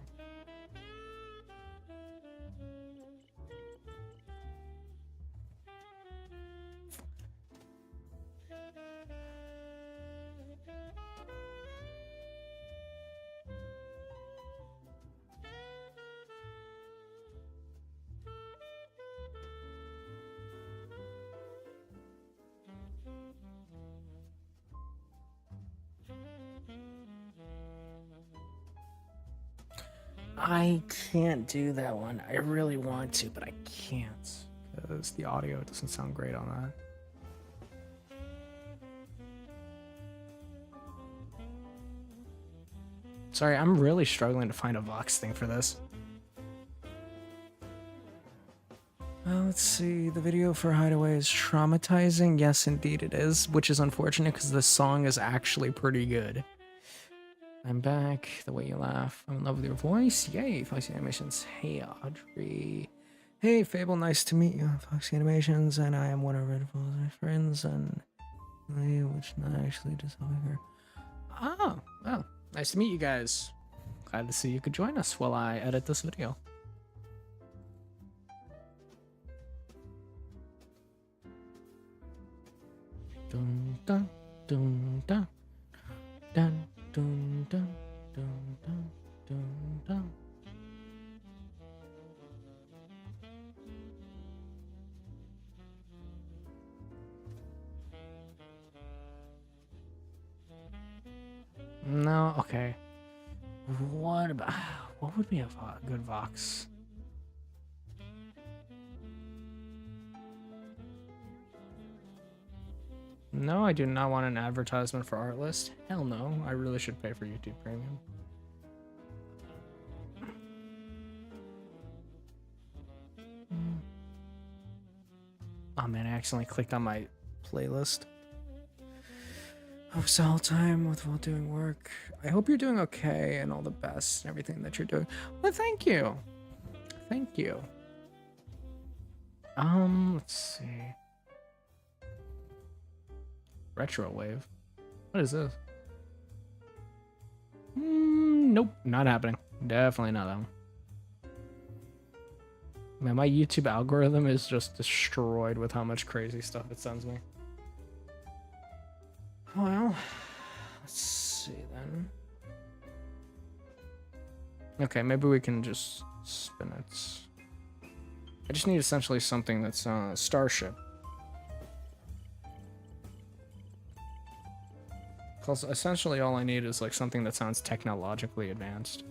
I can't do that one. I really want to, but I can't because the audio doesn't sound great on that. Sorry, I'm really struggling to find a Vox thing for this. Let's see. The video for Hideaway is traumatizing. Yes, indeed it is, which is unfortunate because the song is actually pretty good. I'm back. The way you laugh. I'm in love with your voice. Yay, Foxy Animations. Hey, Audrey. Hey, Fable. Nice to meet you. Foxy Animations, and I am one of Red Bull's friends, and which not actually just over here. Oh, well, nice to meet you guys. Glad to see you could join us while I edit this video. Dun dun dun dun dun. Dun, dun, dun, dun, dun, dun. No, okay. What about what would be a good Vox? No, I do not want an advertisement for Artlist. Hell no, I really should pay for YouTube Premium. Oh man, I accidentally clicked on my playlist. Oh, all time with while doing work. I hope you're doing okay and all the best and everything that you're doing. Well, thank you. Thank you. Let's see. Retro wave. What is this? Nope, not happening. Definitely not that one. Man, my YouTube algorithm is just destroyed with how much crazy stuff it sends me. Well, let's see then. Okay, maybe we can just spin it. I just need essentially something that's Starship. Because essentially all I need is like something that sounds technologically advanced.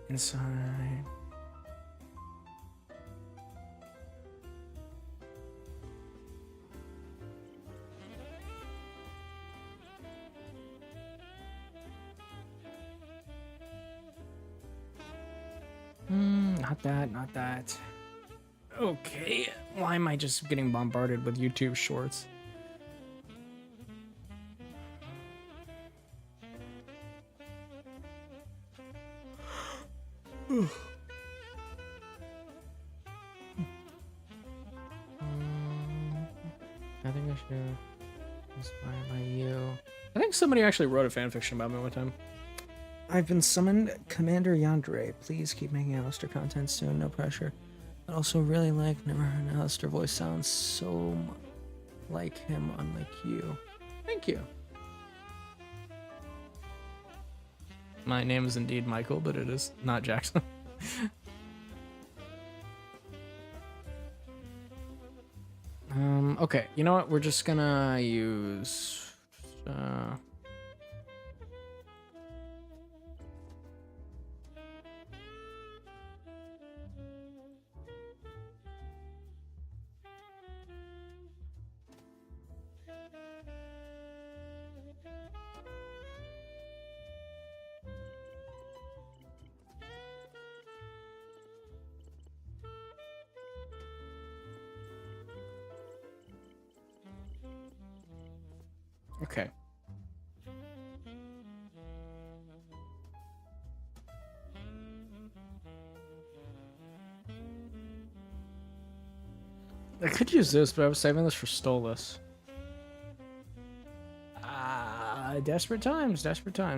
Inside. Not that, not that. Okay, why am I just getting bombarded with YouTube shorts? I think I should inspired by you. I think somebody actually wrote a fanfiction about me one time. I've been summoned, Commander Yandere. Please keep making Alistair content soon, no pressure. But also really never heard an Alistair voice sounds so like him, unlike you. Thank you. My name is indeed Michael, but it is not Jackson. Okay, you know what? We're just gonna use... Okay. I could use this, but I was saving this for Stolas. Desperate times,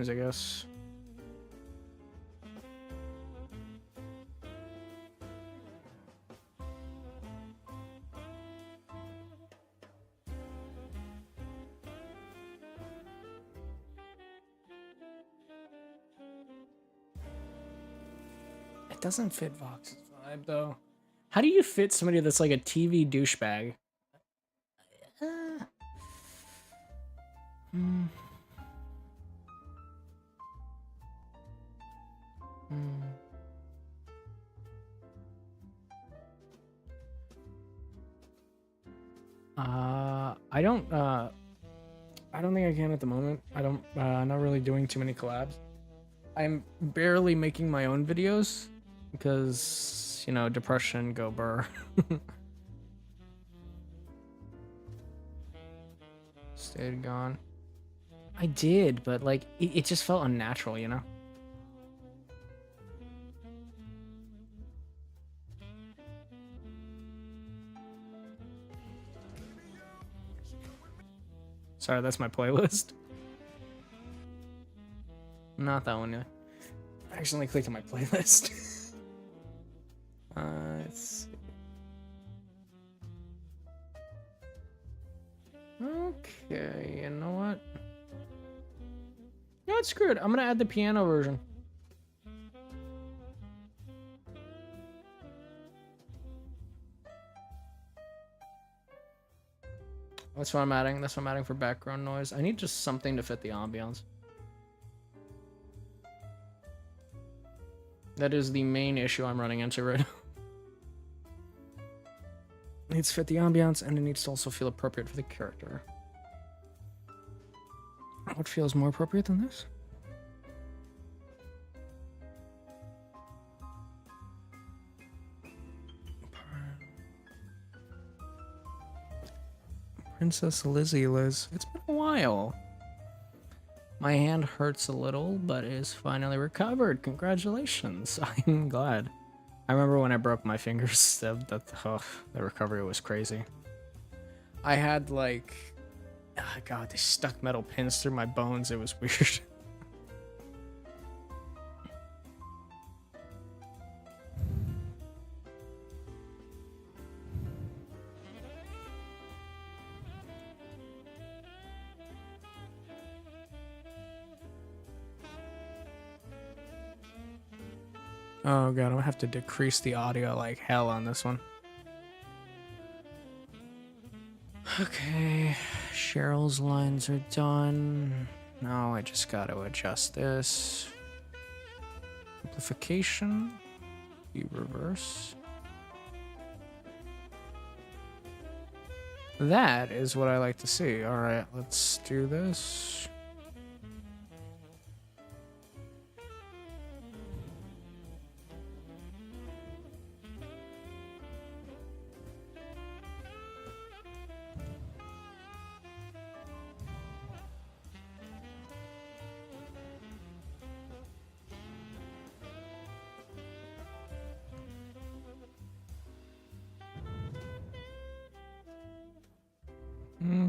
I guess. It doesn't fit Vox's vibe, though. How do you fit somebody that's like a TV douchebag? I don't think I can at the moment. I don't, not really doing too many collabs. I'm barely making my own videos because, you know, depression, go burr. Stayed gone. I did, but like, it just felt unnatural, you know? Sorry, that's my playlist. Not that one yet. I accidentally clicked on my playlist. Let's see. Okay, you know what? No, it's screwed. I'm gonna add the piano version. That's what I'm adding. That's what I'm adding for background noise. I need just something to fit the ambiance. That is the main issue I'm running into right now. It needs to fit the ambiance, and it needs to also feel appropriate for the character. What feels more appropriate than this? Princess Lizzie Liz. It's been a while. My hand hurts a little, but is finally recovered. Congratulations. I'm glad. I remember when I broke my fingers, the recovery was crazy. I had like, oh God, they stuck metal pins through my bones. It was weird. Oh God, I'm gonna have to decrease the audio like hell on this one. Okay, Cheryl's lines are done. Now I just gotta adjust this. Amplification. You reverse. That is what I like to see. Alright, let's do this.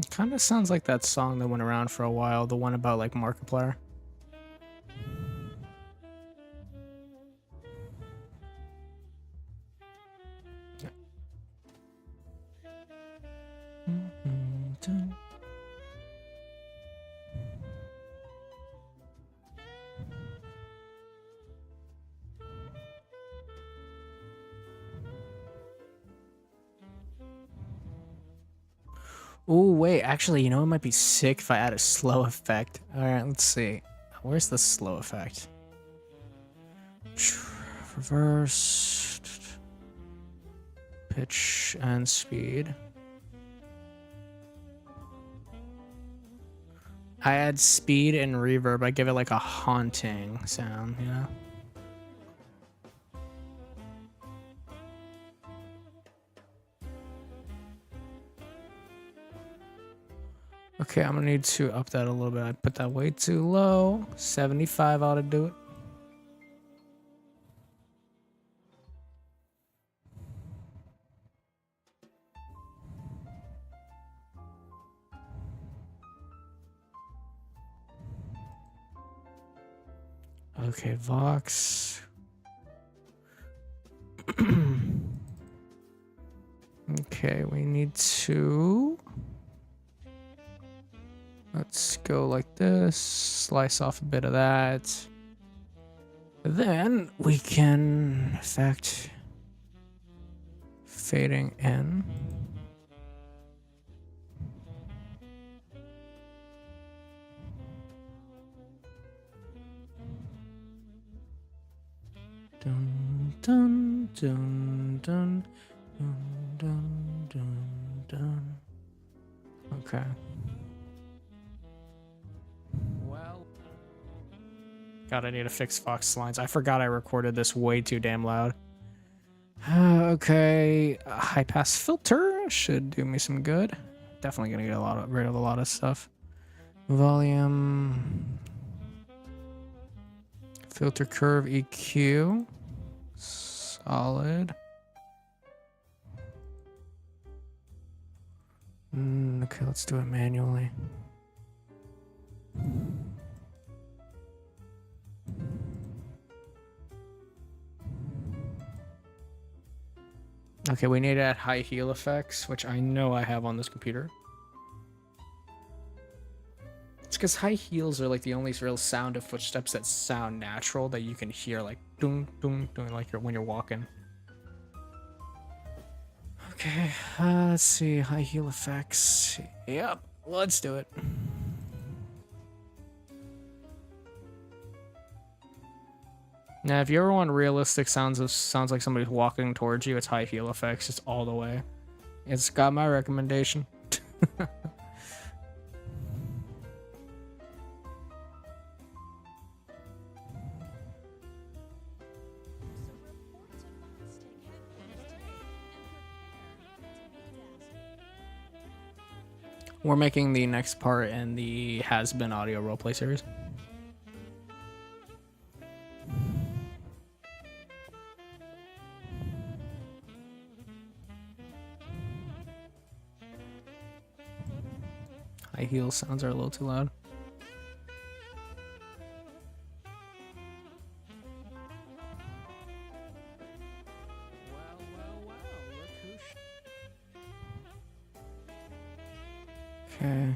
Kind of sounds like that song that went around for a while, the one about like Markiplier. Oh, wait, actually, you know, it might be sick if I add a slow effect. Alright, let's see. Where's the slow effect? Reverse. Pitch and speed. I add speed and reverb. I give it like a haunting sound, you know? Okay, I'm gonna need to up that a little bit. I put that way too low. 75 ought to do it. Okay, Vox. Okay, we need to... Let's go like this, slice off a bit of that. Then we can affect fading in. Dun dun dun dun dun dun dun dun. Okay. God, I need to fix Vox lines. I forgot I recorded this way too damn loud. Okay, high pass filter should do me some good. Definitely gonna get rid of a lot of stuff. Volume, filter curve EQ, solid. Okay, let's do it manually. Okay, we need to add high heel effects, which I know I have on this computer. It's because high heels are like the only real sound of footsteps that sound natural that you can hear, like doom doom doom, like when you're walking. Okay, let's see. High heel effects. Yep, let's do it. Now, if you ever want realistic sounds like somebody's walking towards you, it's high heel effects. It's all the way. It's got my recommendation. We're making the next part in the Has Been audio roleplay series. High heel sounds are a little too loud. Okay.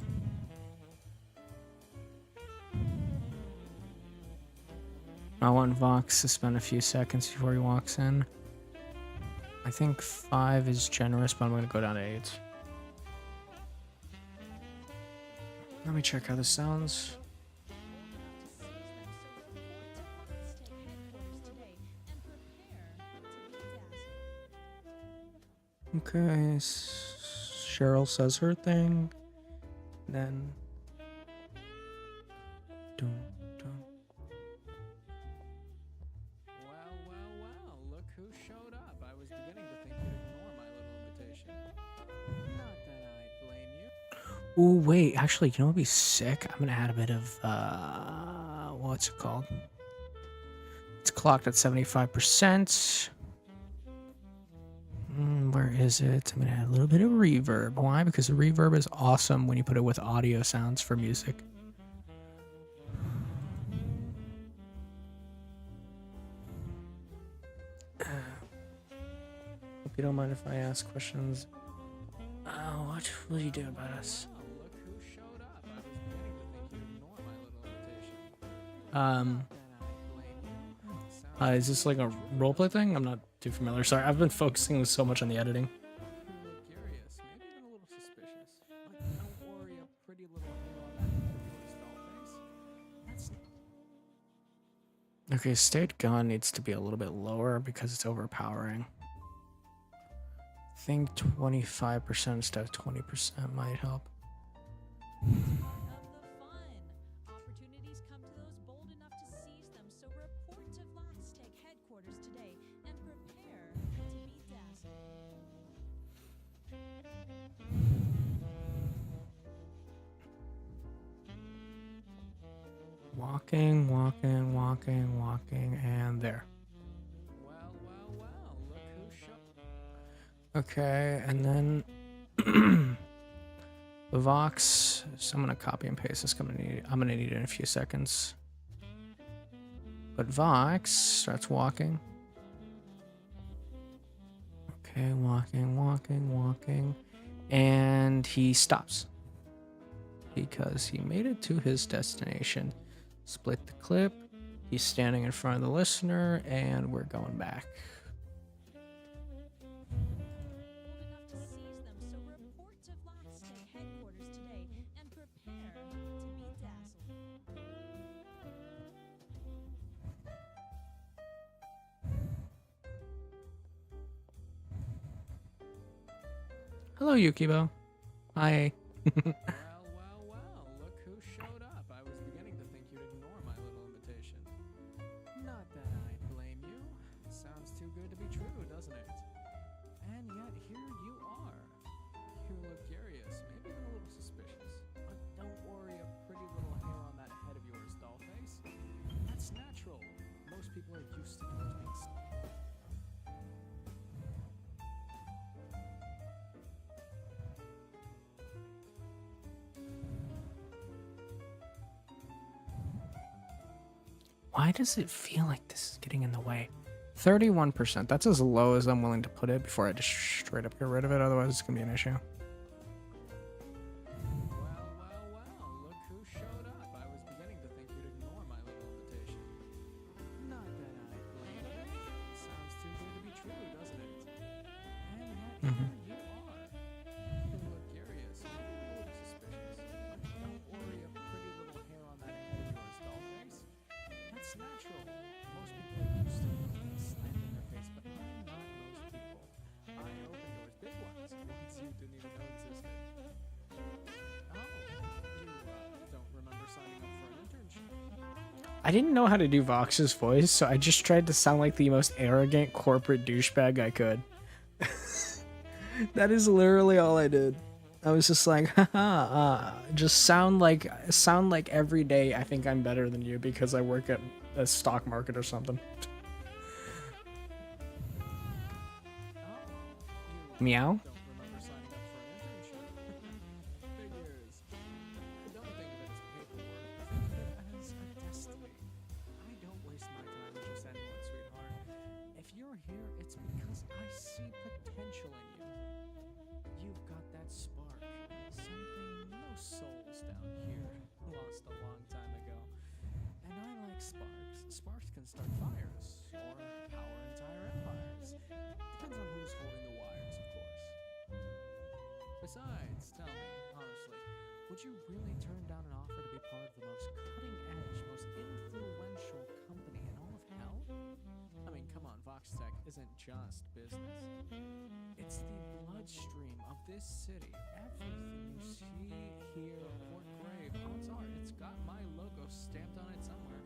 I want Vox to spend a few seconds before he walks in. I think 5 is generous, but I'm going to go down to 8. Let me check how this sounds. Okay, Cheryl says her thing. Then dun, dun. Well, look who showed up. I was beginning to think you'd ignore my little invitation. Not that I blame you. Ooh, wait, actually, you know what would be sick? I'm gonna add a bit of what's it called? It's clocked at 75%. Where is it? I'm gonna add a little bit of reverb. Why? Because the reverb is awesome when you put it with audio sounds for music. Hope you don't mind if I ask questions. What will you do about us? Look who showed up. I was beginning to think you'd ignore my little invitation. Is this like a roleplay thing? I'm not too familiar. Sorry, I've been focusing so much on the editing. You look curious, maybe even a little suspicious. But don't worry, a pretty little hair on that head of yours, doll face. Okay, state gun needs to be a little bit lower because it's overpowering. I think 25% instead of 20% might help. Part of the fun. Opportunities come to those bold enough to seize them, so report to Vox Tech headquarters today and prepare to be dazzled. Walking, walking, walking, walking, and there. Well, look who showed. Okay, and then the Vox. So I'm gonna copy and paste this. I'm gonna need it in a few seconds. But Vox starts walking. Okay, walking, walking, walking, and he stops because he made it to his destination. Split the clip. He's standing in front of the listener, and we're going back. Bold enough to seize them, so report to Vox Tech headquarters today and prepare to be dazzled. Hello, Yukibo. Hi. Well, look who showed up. I was beginning to think you'd ignore my little invitation. Not that I blame you. Sounds too good to be true, doesn't it? And yet here you are. You look curious, maybe even a little suspicious. But don't worry, a pretty little hair on that head of yours, doll face. That's natural. Most people are used to doors being Why does it feel like this is getting in the way? 31%. That's as low as I'm willing to put it before I just straight up get rid of it. Otherwise, it's going to be an issue. Well, look who showed up. I was beginning to think you'd ignore my little invitation. Not that I blame you. Sounds too good to be true, doesn't it? And yet here you I didn't know how to do Vox's voice, so I just tried to sound like the most arrogant corporate douchebag I could. That is literally all I did. I was just like, haha, just sound like every day I think I'm better than you because I work at a stock market or something. Meow? Don't remember signing up for an internship. Figures. Don't think of it as paperwork. Think of it as a destiny. I don't waste my time with just anyone, sweetheart. If you're here, it's because I see potential in you. You've got that spark. Something most souls down here lost a long time ago. And I like sparks. Sparks can start fires or power entire empires. Depends on who's holding the wires, of course. Besides, tell me, honestly, would you really turn down an offer to be part of the most cutting-edge, most influential company in all of hell? I mean, come on, Vox Tech isn't just business. It's the bloodstream of this city. Everything you see, hear, or crave, odds are it's got my logo stamped on it somewhere.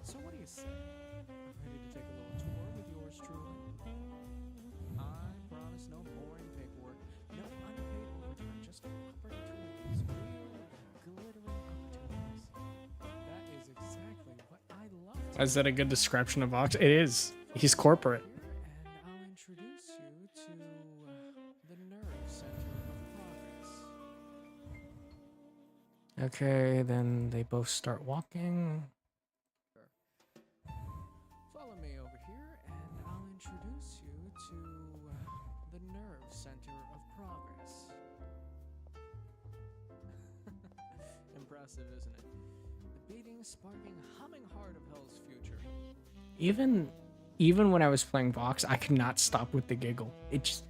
So what do you say? Ready to take a little tour with yours truly? I promise no boring paperwork, no unpaid overtime, just opportunities, real glittering opportunities. That is exactly what I love to Is that a good description of Vox? It is. He's corporate. do. And I'll introduce you to the nerve center of progress. Okay, then they both start walking. Follow me over here, and I'll introduce you to the nerve center of progress. Impressive, isn't it? The beating, sparking, humming heart of hell's future. Even when I was playing Vox, I could not stop with the giggle. It just,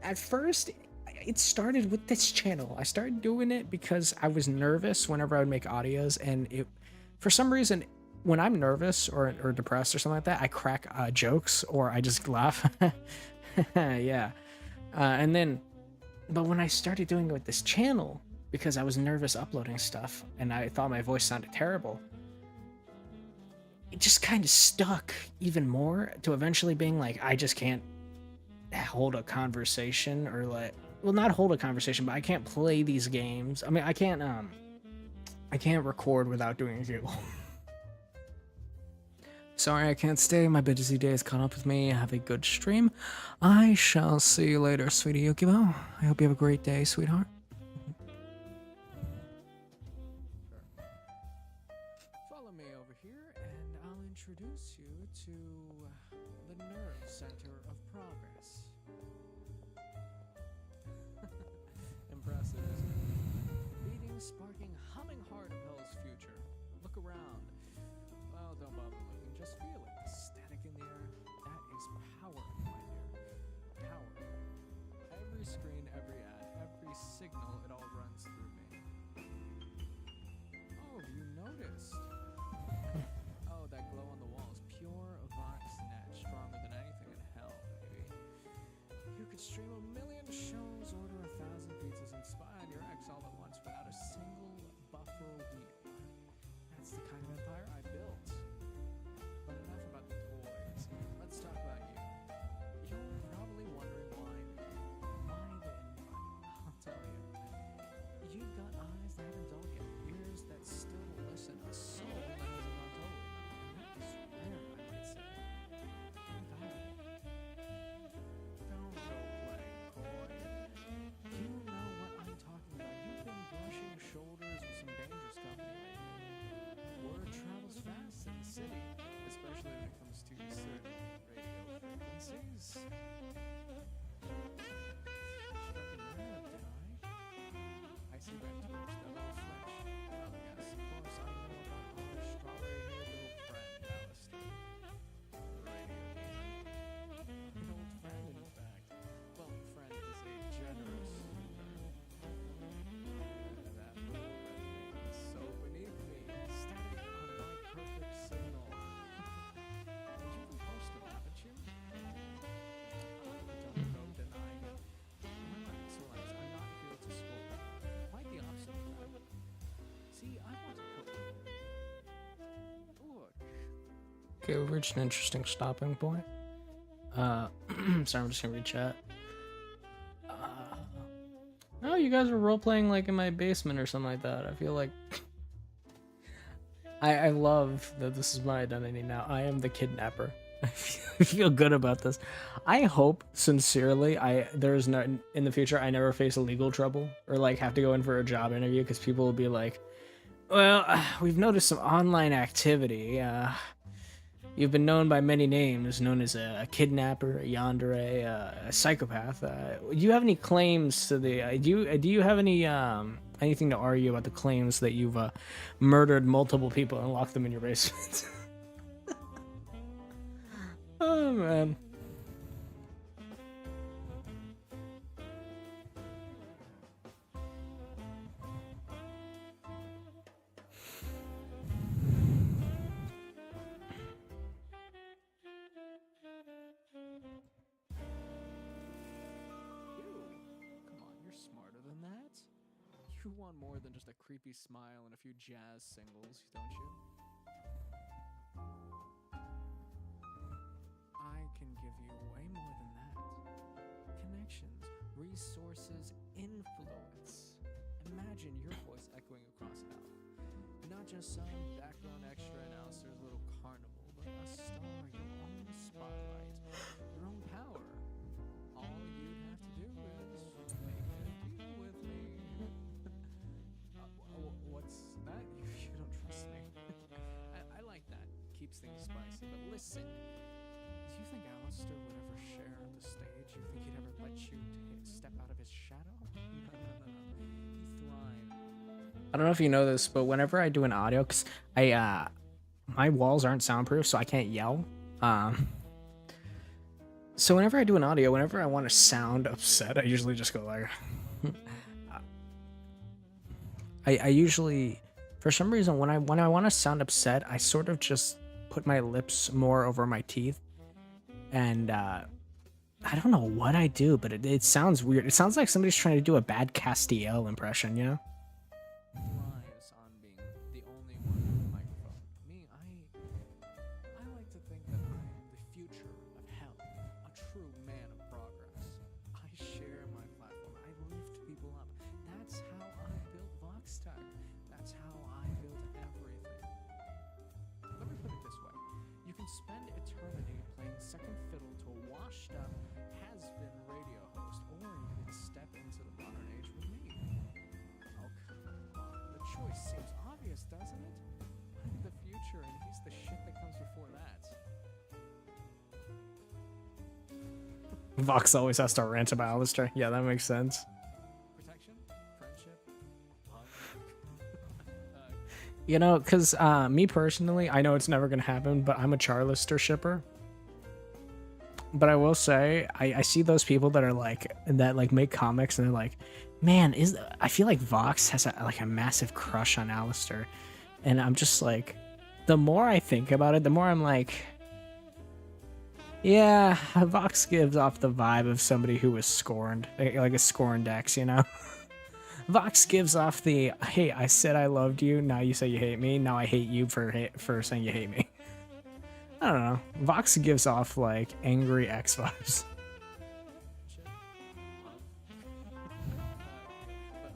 at first, it started with this channel. I started doing it because I was nervous whenever I would make audios, and it, for some reason, when I'm nervous or depressed or something like that, I crack jokes or I just laugh. Yeah. But when I started doing it with this channel, because I was nervous uploading stuff and I thought my voice sounded terrible, it just kind of stuck even more to eventually being like, I just can't hold a conversation or like, well, not hold a conversation, but I can't play these games. I mean, I can't record without doing a giggle. Sorry I can't stay. My busy day has caught up with me. Have a good stream. I shall see you later, sweetie Yukibo. I hope you have a great day, sweetheart. Follow me over here, and I'll introduce you to the nerve center of progress. Impressive, isn't it? Beating, sparking, humming heart of hell's future. Look around. Well, don't bother looking. Just feel it. The static in the air. That is power, my dear. Power. Every screen, every ad, every signal, it all runs through me. Oh, you noticed. Oh, that glow on the walls. Pure Vox Net. Stronger than anything in hell, baby. You could stream 1,000,000 shows, order 1,000 pizzas, and spy on your ex all at once without a single buffalo wheel. That's the kind of empire I built. But enough about the toys. Let's talk about you. You're probably wondering why the invite. I'll tell you. You've got eyes that haven't dulled yet, ears that still listen, a soul that hasn't gone totally numb. And that is rare, I might say. Invaluable. Don't go playing coy. You know what I'm talking about. You've been brushing shoulders with some dangerous company lately. Word travels fast in the city, especially when it comes to certain radio frequencies. Struck a nerve, did I? I see red tubes, double Okay, we've reached an interesting stopping point. Sorry, I'm just gonna read chat. Oh, you guys were role-playing like in my basement or something like that. I feel like I love that this is my identity now. I am the kidnapper. I feel good about this. I hope sincerely there's no in the future I never face a legal trouble or like have to go in for a job interview because people will be like, well, we've noticed some online activity. You've been known by many names, known as a kidnapper, a yandere, a psychopath. Do you have any claims to the? Do you have any anything to argue about the claims that you've murdered multiple people and locked them in your basement? Oh man. Come on, you're smarter than that. You want more than just a creepy smile and a few jazz singles, don't you? I can give you way more than that. Connections, resources, influence. Imagine your voice echoing across hell. Not just some background extra in Alistair's little carnival, but a star, your own spotlight, your own power. All you'd have to do is make a deal with me. What's that? You don't trust me. I like that. Keeps things spicy. But listen, do you think Alistair would ever share the stage? You think he'd ever let you step out of his shadow? No. He thrived. I don't know if you know this, but whenever I do an audio, cause my walls aren't soundproof, so I can't yell. So whenever I do an audio, whenever I want to sound upset, I usually just go like. I usually, for some reason, when I want to sound upset, I sort of just put my lips more over my teeth, and I don't know what I do, but it sounds weird. It sounds like somebody's trying to do a bad Castiel impression, you know? Relies on being the only one with a microphone. Me, I like to think that I am the future of hell, a true man of progress. I share my platform. I lift people up. That's how I built Vox Tech. That's how I built everything. Let me put it this way. You can spend eternity playing second fiddle to a washed up, has-been radio host, or you can step into the modern age with me. Oh, come on. The choice seems obvious, doesn't it? I'm the future, and he's the shit that comes before that. Vox always has to rant about Alistair. Yeah, that makes sense. Protection? Friendship? Love? You know, because me personally, I know it's never going to happen, but I'm a Charlister shipper. But I will say, I see those people that are like, that like make comics and they're like, man, I feel like Vox has a massive crush on Alistair. And I'm just like, the more I think about it, the more I'm like, yeah, Vox gives off the vibe of somebody who was scorned, like a scorned ex, you know? Vox gives off the, hey, I said I loved you, now you say you hate me, now I hate you for saying you hate me. I don't know. Vox gives off like angry ex vibes. Shit. Love? But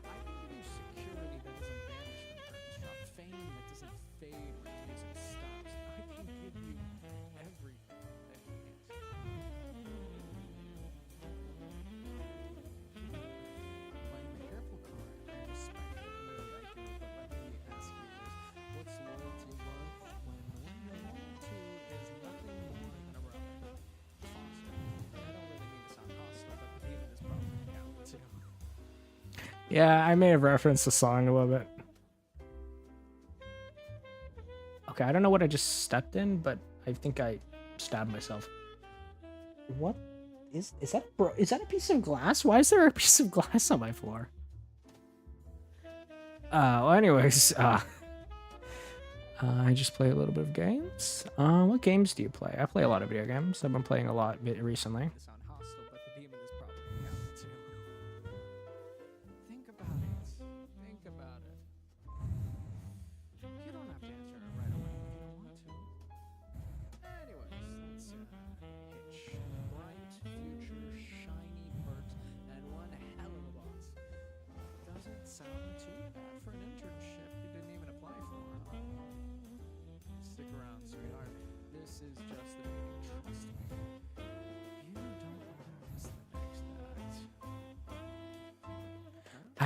I can give you security that doesn't vanish when curtains drop, fame that doesn't fade when music stops. I can give you everything that you can't. Playing the careful card, I respect it. Really, I do. But let me ask you this: what's loyalty worth when your loyalty is nothing more than a rubber? Foster. And I don't really mean to sound hostile, but the demon is probably count too. Yeah, I may have referenced the song a little bit. Okay, I don't know what I just stepped in, but I think I stabbed myself. What is that? Bro, is that a piece of glass? Why is there a piece of glass on my floor? Well, anyways, I just play a little bit of games. What games do you play? I play a lot of video games. I've been playing a lot recently. To sound hostile, but the demon is probably count too. Think about it. Think about it. You don't have to answer it right away if you don't want to.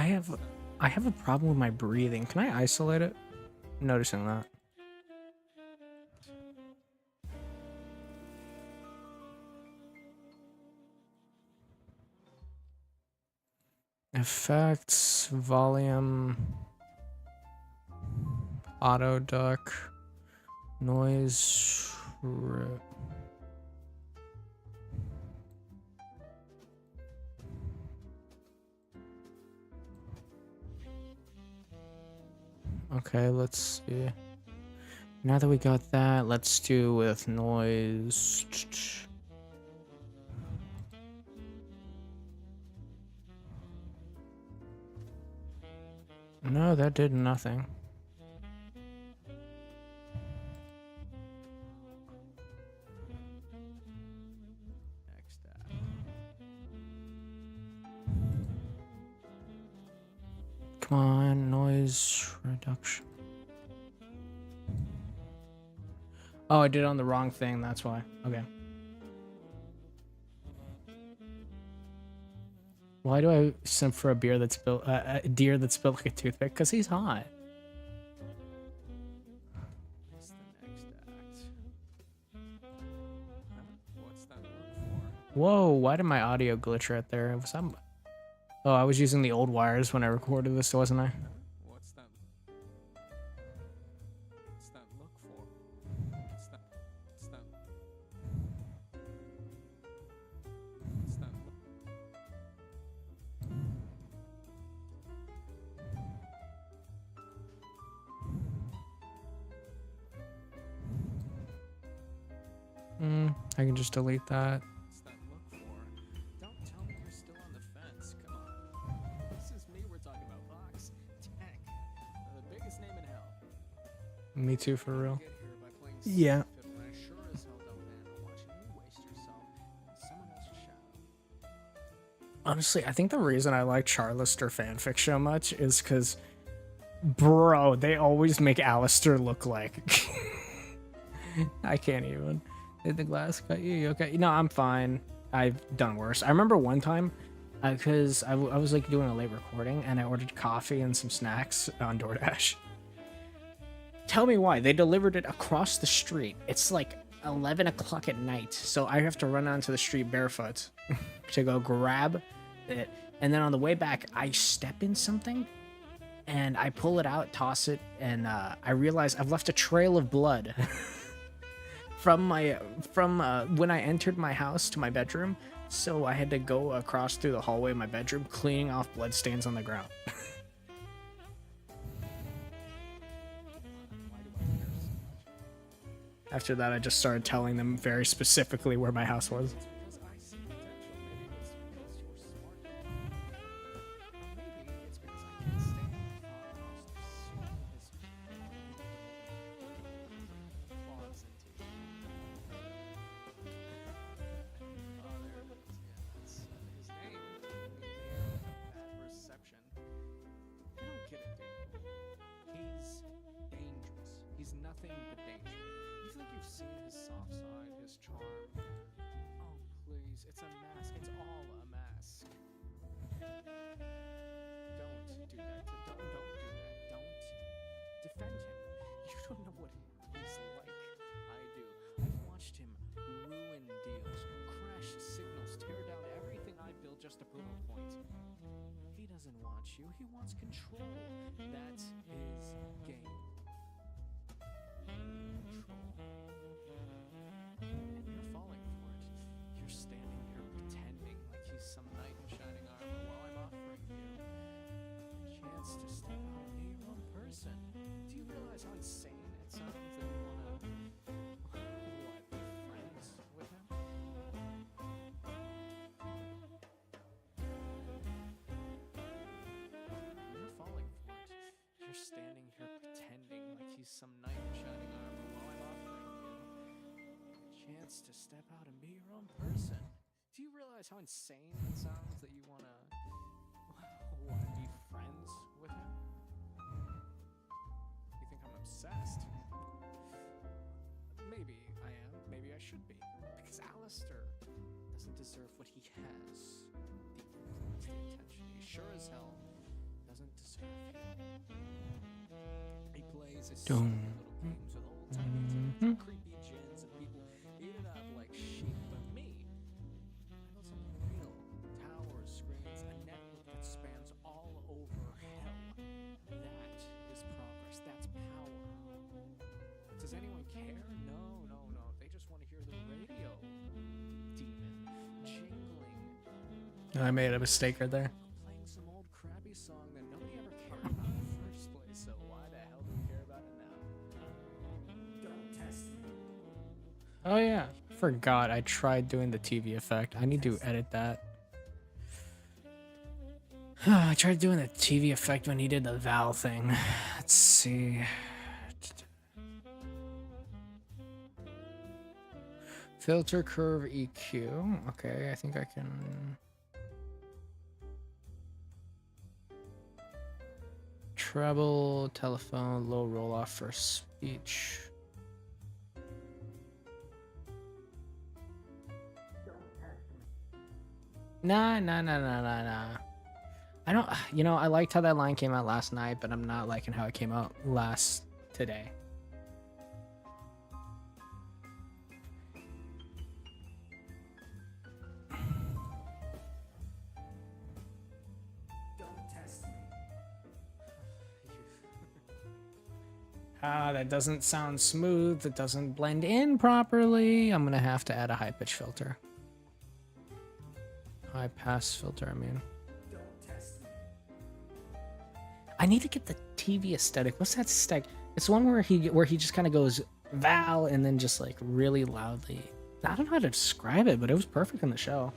I have a problem with my breathing. Can I isolate it? I'm noticing that. Effects, volume, auto duck, noise. Okay, let's see. Now that we got that, let's do with noise. No, that did nothing. Next Come on, noise reduction. Oh, I did it on the wrong thing, that's why. Okay. Why do I simp for a beer that's built, a deer that's built like a toothpick? Because he's hot. What's the next act? What's that look for? Whoa, why did my audio glitch right there? Was that... Oh, I was using the old wires when I recorded this, wasn't I? What's that look for? What's that look? I can just delete that. What's that look for? Don't tell me you're still on the fence. Come on. This is me we're talking about. Vox Tech. The biggest name in hell. Me too, for real. Get here by playing Yeah. Fable, and I sure as hell don't plan on watching you waste yourself in someone else's shadow. Honestly, I think the reason I like Charlister fanfic so much is because, bro, they always make Alistair look like... I can't even. Did the glass cut you? You okay? No, I'm fine. I've done worse. I remember one time, because I was like doing a late recording, and I ordered coffee and some snacks on DoorDash. Tell me why. They delivered it across the street. It's like 11 o'clock at night, so I have to run onto the street barefoot to go grab it. And then on the way back, I step in something, and I pull it out, toss it, and I realize I've left a trail of blood from when I entered my house to my bedroom. So I had to go across through the hallway of my bedroom, cleaning off blood stains on the ground. After that, I just started telling them very specifically where my house was. Because I see potential. Maybe it's because you're smart. Maybe it's because I can't stand claws into you. Oh, there it is. Yeah, that's his name. Bad reception. You don't get it, dude. He's dangerous. He's nothing but danger. You think you've seen his soft side, his charm? Oh, please. It's a mask. It's all a mask. Don't do that. Don't do that. Don't defend him. You don't know what he's like. I do. I've watched him ruin deals, crash signals, tear down everything I built just to prove a point. He doesn't want you. He wants control. That's his game. And you're falling for it. You're standing here pretending like he's some knight in shining armor while I'm offering you a chance to step out and be your own person. Do you realize how insane it sounds that you wanna be friends with him? You're falling for it. You're standing here pretending like he's some knight in shining armor while I'm offering you a chance to step out and be your own person. Do you realize how insane it sounds that you wanna be friends with him? You think I'm obsessed? Maybe I am. Maybe I should be. Because Alistair doesn't deserve what he has. The influence, the attention. He sure as hell He plays a Dum. silly little games with old tiny tunes and creepy gins, and people eat it up like sheep. But me, I built something real. Towers, screens, a network that spans all over hell. That is progress. That's power. Does anyone care? No. They just want to hear the radio demon jingling. I made a mistake right there. Playing some old crappy song that nobody ever cared about in the first place, so why the hell do we care about it now? Don't test me. Oh yeah, forgot I tried doing the TV effect. I need to edit that. I tried doing the TV effect when he did the Val thing. Let's see. Filter curve EQ. Okay, I think I can. Treble, telephone, low roll off for speech. Nah. I don't, I liked how that line came out last night, but I'm not liking how it came out today. That doesn't sound smooth. It doesn't blend in properly. I'm gonna have to add a high pitch filter. High pass filter, I mean. I need to get the TV aesthetic. What's that aesthetic? It's one where he just kind of goes Val and then just like really loudly. I don't know how to describe it, but it was perfect in the show.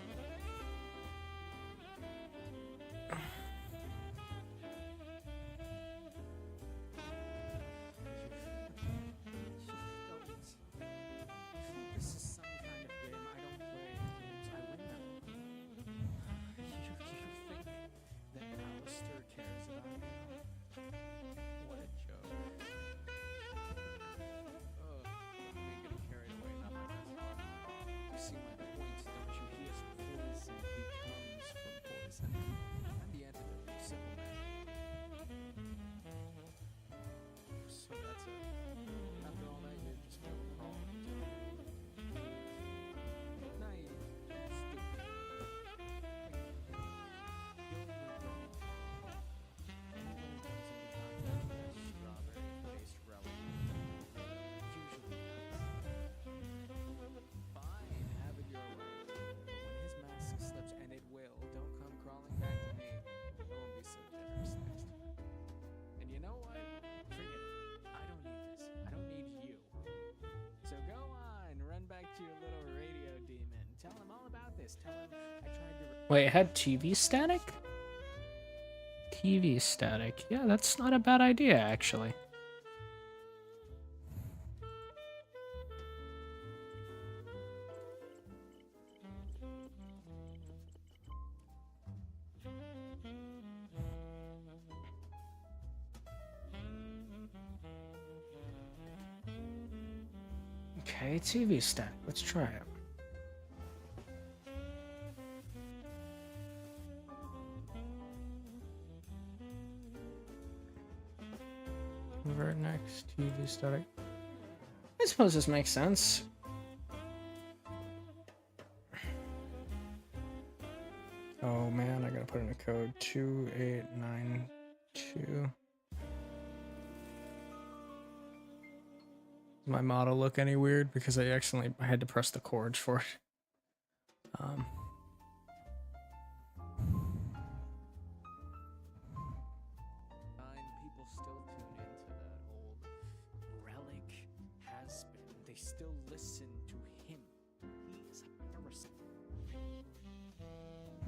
Wait, it had TV static? TV static. Yeah, that's not a bad idea, actually. Okay, TV static. Let's try it. Convert next, TV static. I suppose this makes sense. Oh man, I gotta put in a code 2892. Does my model look any weird? Because I had to press the chords for it. People still tune into that old relic has been. They still listen to him. He's a parasite.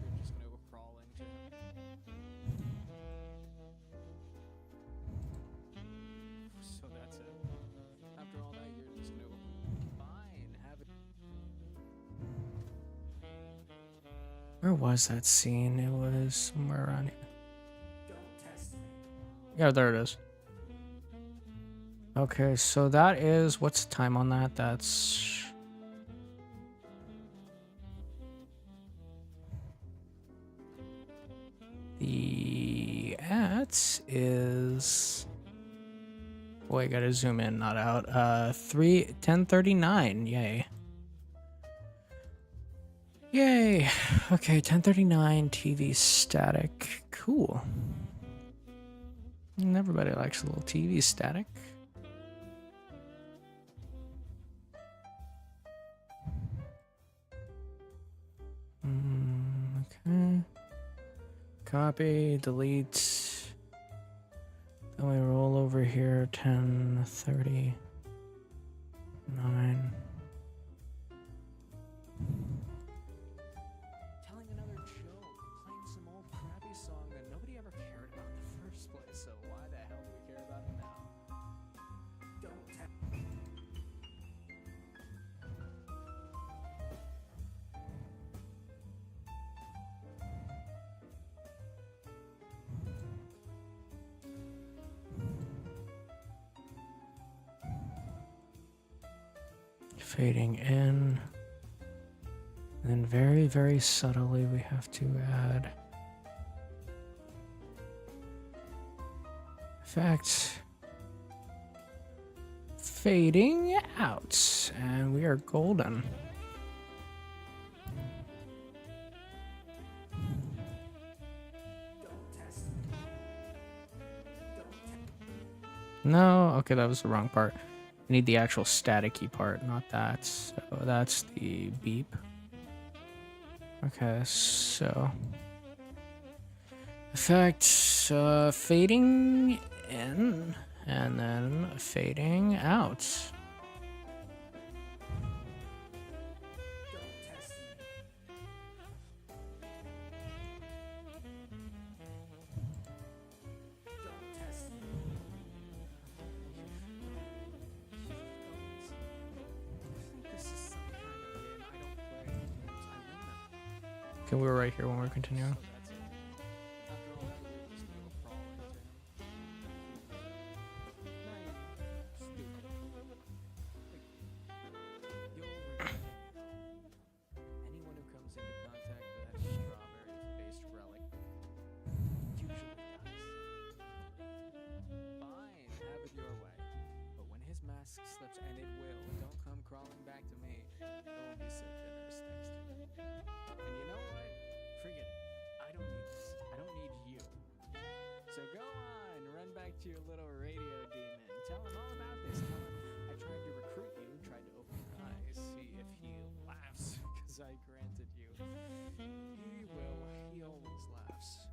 You're just gonna go crawling to him. So that's it. After all that, you're just gonna go fine, have it. Where was that scene? It was somewhere around here. Yeah, there it is. Okay, so that is, what's the time on that? That's at It is. Boy, I gotta zoom in, not out. 10:39. Yay. Yay. Okay, 10:39. TV static. Cool. And everybody likes a little TV static. Okay. Copy, delete. Then we roll over here, 10:39. Telling another joke, playing some old crappy song that nobody ever cared about in the first place, so why the hell do we care about it now? Don't tell. Fading in. And then very, very subtly we have to add effect. Fading out. And we are golden. No, okay, that was the wrong part. I need the actual staticky part, not that. So that's the beep. Okay, so effect fading in and then fading out. Okay, we were right here when we're continuing. Anyone who comes into contact with that strawberry-based relic usually dies. Fine, have it your way. But when his mask slips, and it will, don't come crawling back to me. It won't be sick to nurse next to me. And you know what? Forget it. I don't need this. I don't need you. So go on, run back to your little radio demon. Tell him all about this. Tell him I tried to recruit you, tried to open your eyes, see if he laughs, because I granted you. He will. He always laughs.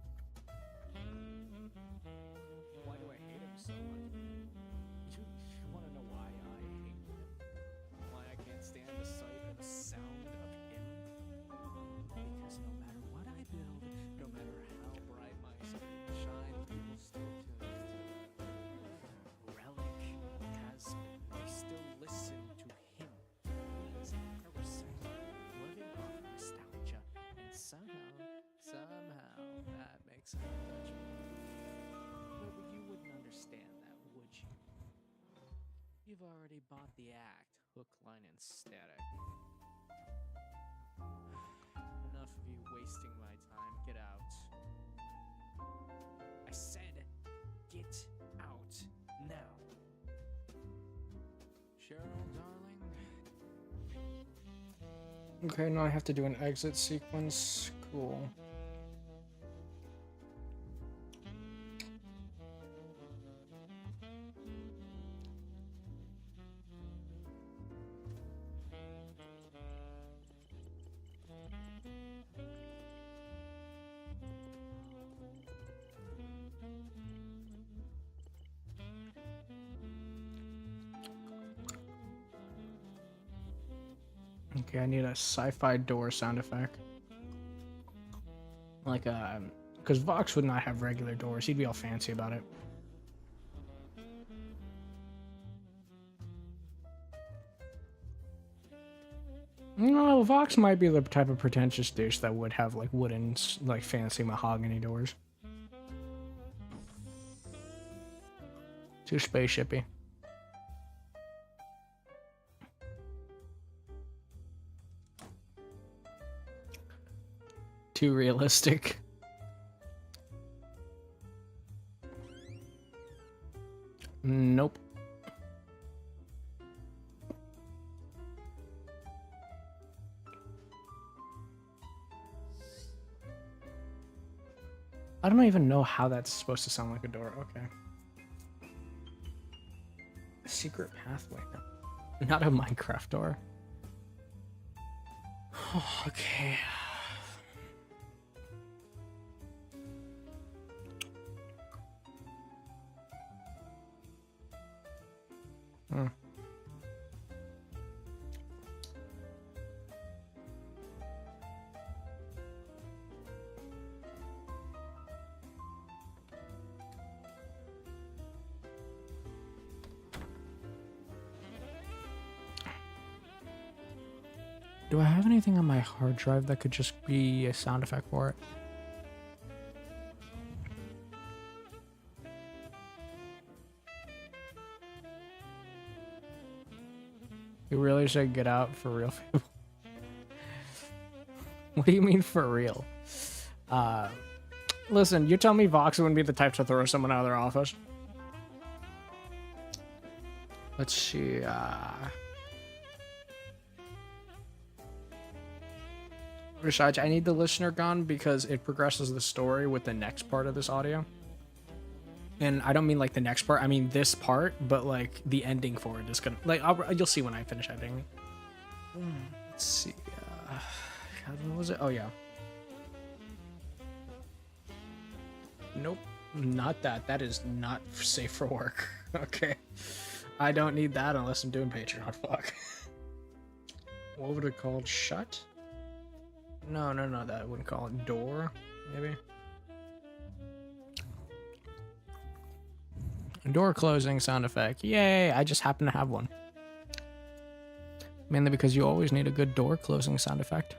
Why do I hate him so much? You want to know why I hate him? Why I can't stand the sight or the sound of him? Because no matter what I build, no matter how bright my screen shine, people still tune into the relic has been. They still listen to him. He's a parasite, living off nostalgia, and somehow, that makes him untouchable. But you wouldn't understand that, would you? You've already bought the act, hook, line, and static. Enough of you wasting my time. Get out. I said, get out now. Cheryl, darling. Okay, now I have to do an exit sequence. Cool. Okay, I need a sci-fi door sound effect. Like because Vox would not have regular doors. He'd be all fancy about it. No, Vox might be the type of pretentious douche that would have like wooden, like fancy mahogany doors. Too spaceshipy. Too realistic. Nope. I don't even know how that's supposed to sound like a door. Okay. A secret pathway. No. Not a Minecraft door. Okay. Hmm. Do I have anything on my hard drive that could just be a sound effect for it? You really should get out for real. What do you mean for real? Listen, you tell me Vox wouldn't be the type to throw someone out of their office. Let's see, Besides, I need the listener gone because it progresses the story with the next part of this audio. And I don't mean like the next part, I mean this part, but like the ending for it is gonna, like, you'll see when I finish editing. Let's see, what was it? Oh yeah. Nope, not that. That is not safe for work. Okay. I don't need that unless I'm doing Patreon, fuck. What would it called? Shut? No, that wouldn't call it door, maybe. Door closing sound effect. Yay, I just happen to have one. Mainly because you always need a good door closing sound effect.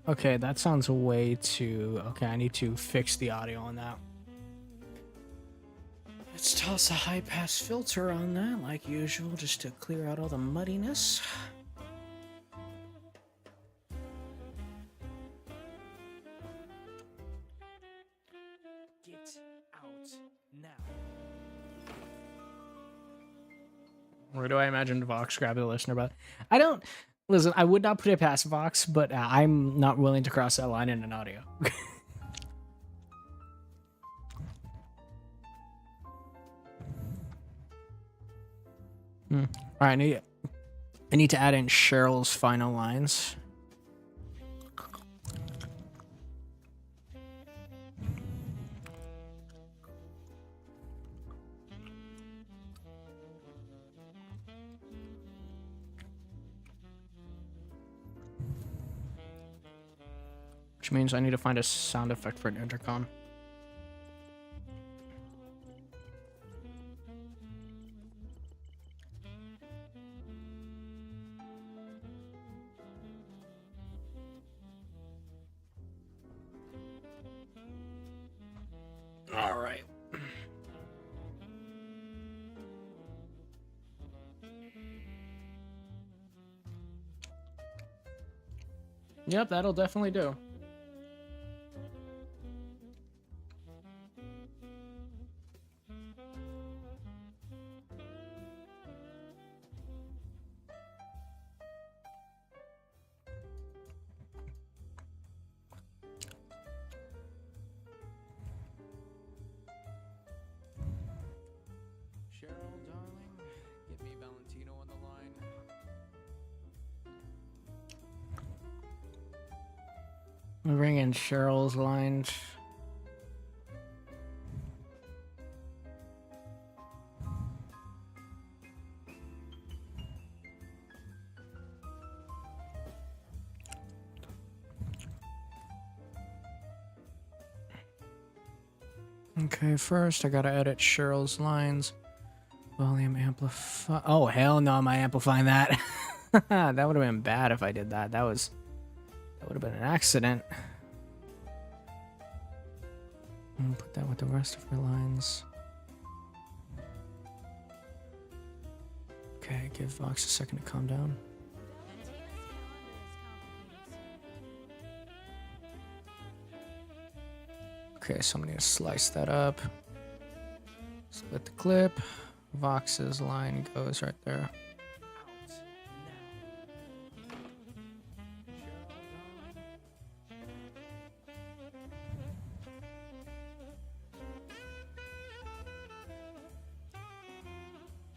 Okay, that sounds way too... Okay, I need to fix the audio on that. Let's toss a high-pass filter on that, like usual, just to clear out all the muddiness. Get out now. Where do I imagine Vox grabbing the listener? But I don't... Listen, I would not put it past Vox, but I'm not willing to cross that line in an audio. All right, I need to add in Cheryl's final lines. Which means I need to find a sound effect for an intercom. All right. Yep, that'll definitely do. We bring in Cheryl's lines. Okay, first I gotta edit Cheryl's lines. Volume amplify. Oh, hell no, am I amplifying that? That would have been bad if I did that. That would have been an accident. Put that with the rest of our lines. Okay, give Vox a second to calm down. Okay, so I'm gonna slice that up. Split the clip. Vox's line goes right there.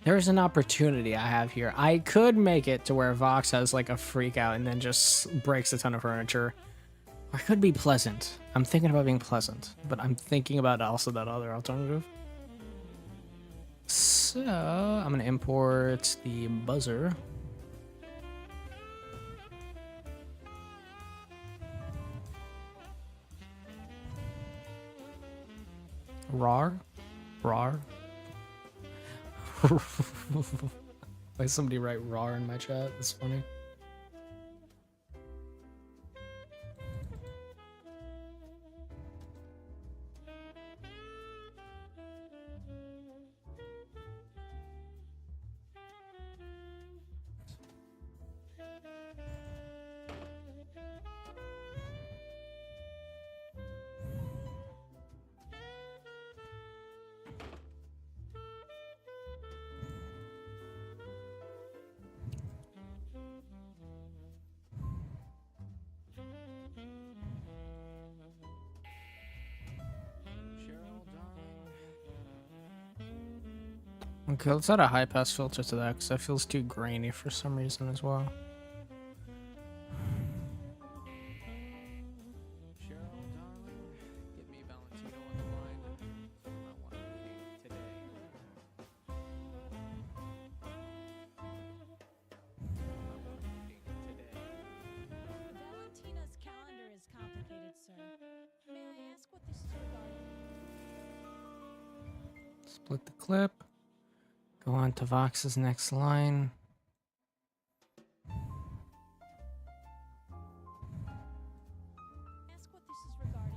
There's an opportunity I have here. I could make it to where Vox has like a freak out and then just breaks a ton of furniture. Or it could be pleasant. I'm thinking about being pleasant, but I'm thinking about also that other alternative. So I'm gonna import the buzzer. Rar? Rar? Why somebody write rar in my chat? That's funny. Okay, let's add a high pass filter to that because that feels too grainy for some reason as well. Valentina's calendar is complicated, sir. May I ask what this is regarding? Split the clip. Go on to Vox's next line. Ask what this is regarding.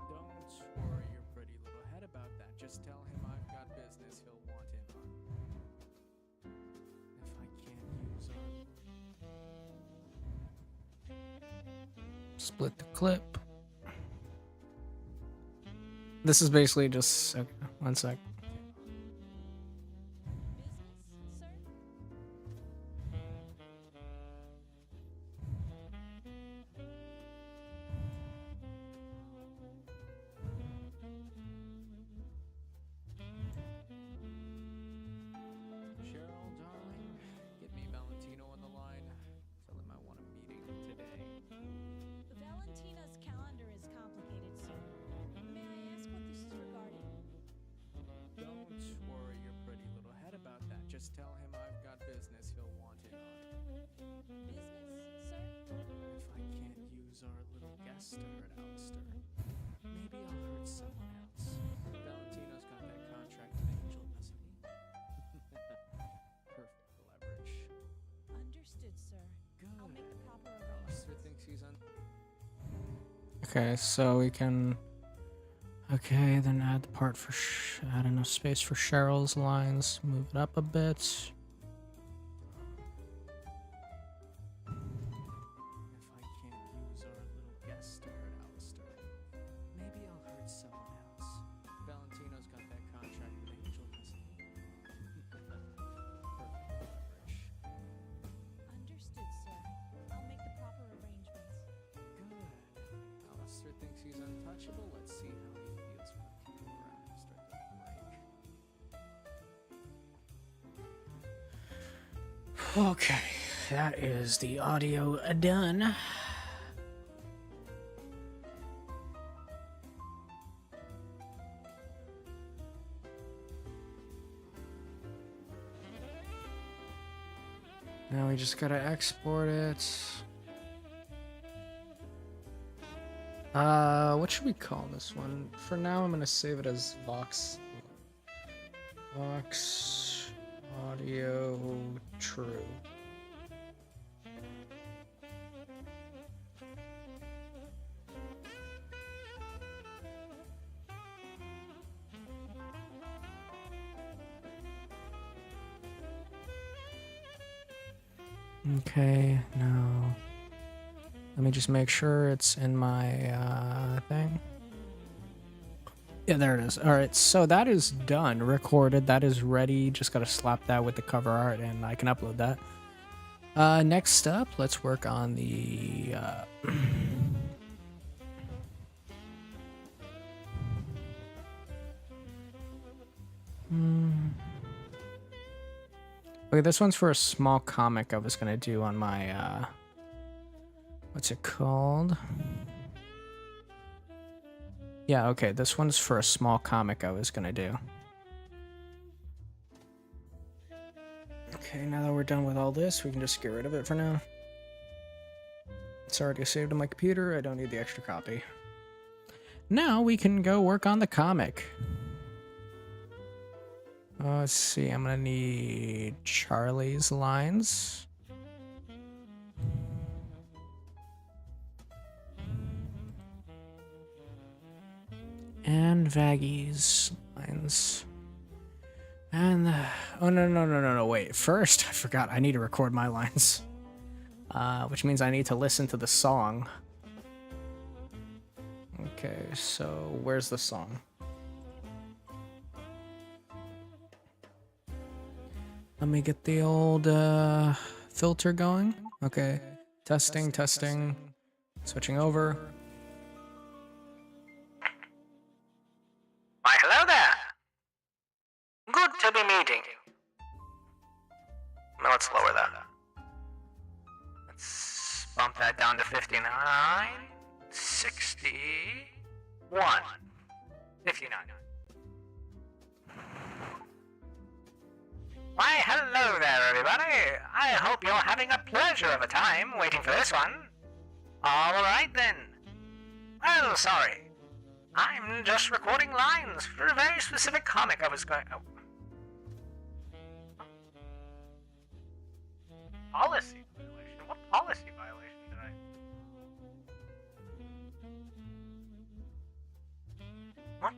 Don't worry your pretty little head about that. Just tell him I've got business he'll want in on. If I can't use our... Split the clip. This is basically just... Okay, one sec. Business, sir? Cheryl, darling, get me Valentino on the line. Tell him I want a meeting today. Valentina's calendar is complicated, sir. May I ask what this is regarding? Don't worry your pretty little head about that. Just tell him I've got business he'll want in on. Business, sir? If I can't use our little guest star at Alistair, maybe I'll hurt someone else. Valentino's got that contract with Angel, doesn't he? Perfect leverage. Understood, sir. Good. I'll make the proper Alistair arrangements. thinks he's on. Okay, so we can... Okay, then add the part for... add enough space for Cheryl's lines. Move it up a bit. If I can't use our little guest star at Alistair, maybe I'll hurt someone else. Valentino's got that contract with Angel, doesn't he? Perfect leverage. Understood, sir. I'll make the proper arrangements. Good. Alistair thinks he's untouchable. Let's see how he feels when people around him start to break. Okay, that is the audio done. Now we just gotta export it. What should we call this one? For now, I'm gonna save it as Vox Audio True. Okay, no. Let me just make sure it's in my thing. Yeah, there it is. All right, so that is done, recorded. That is ready. Just gotta slap that with the cover art, and I can upload that. Next up, let's work on the. Okay, this one's for a small comic I was gonna do on my. What's it called? Yeah, okay, this one's for a small comic I was gonna do. Okay, now that we're done with all this, we can just get rid of it for now. It's already saved on my computer, I don't need the extra copy. Now we can go work on the comic. Let's see, I'm gonna need Charlie's lines. And Vaggy's lines. And oh no, wait. First, I forgot I need to record my lines. Which means I need to listen to the song. Okay, so where's the song? Let me get the old filter going. Okay, testing. Switching over. Why, hello there. Good to be meeting you. Now let's lower that. Let's bump that down to 59, 61, 59. Why, hello there, everybody. I hope you're having a pleasure of a time waiting for this one. All right, then. Well, sorry. I'm just recording lines for a very specific comic I was going... Oh. Policy violation? What policy violation did I... What?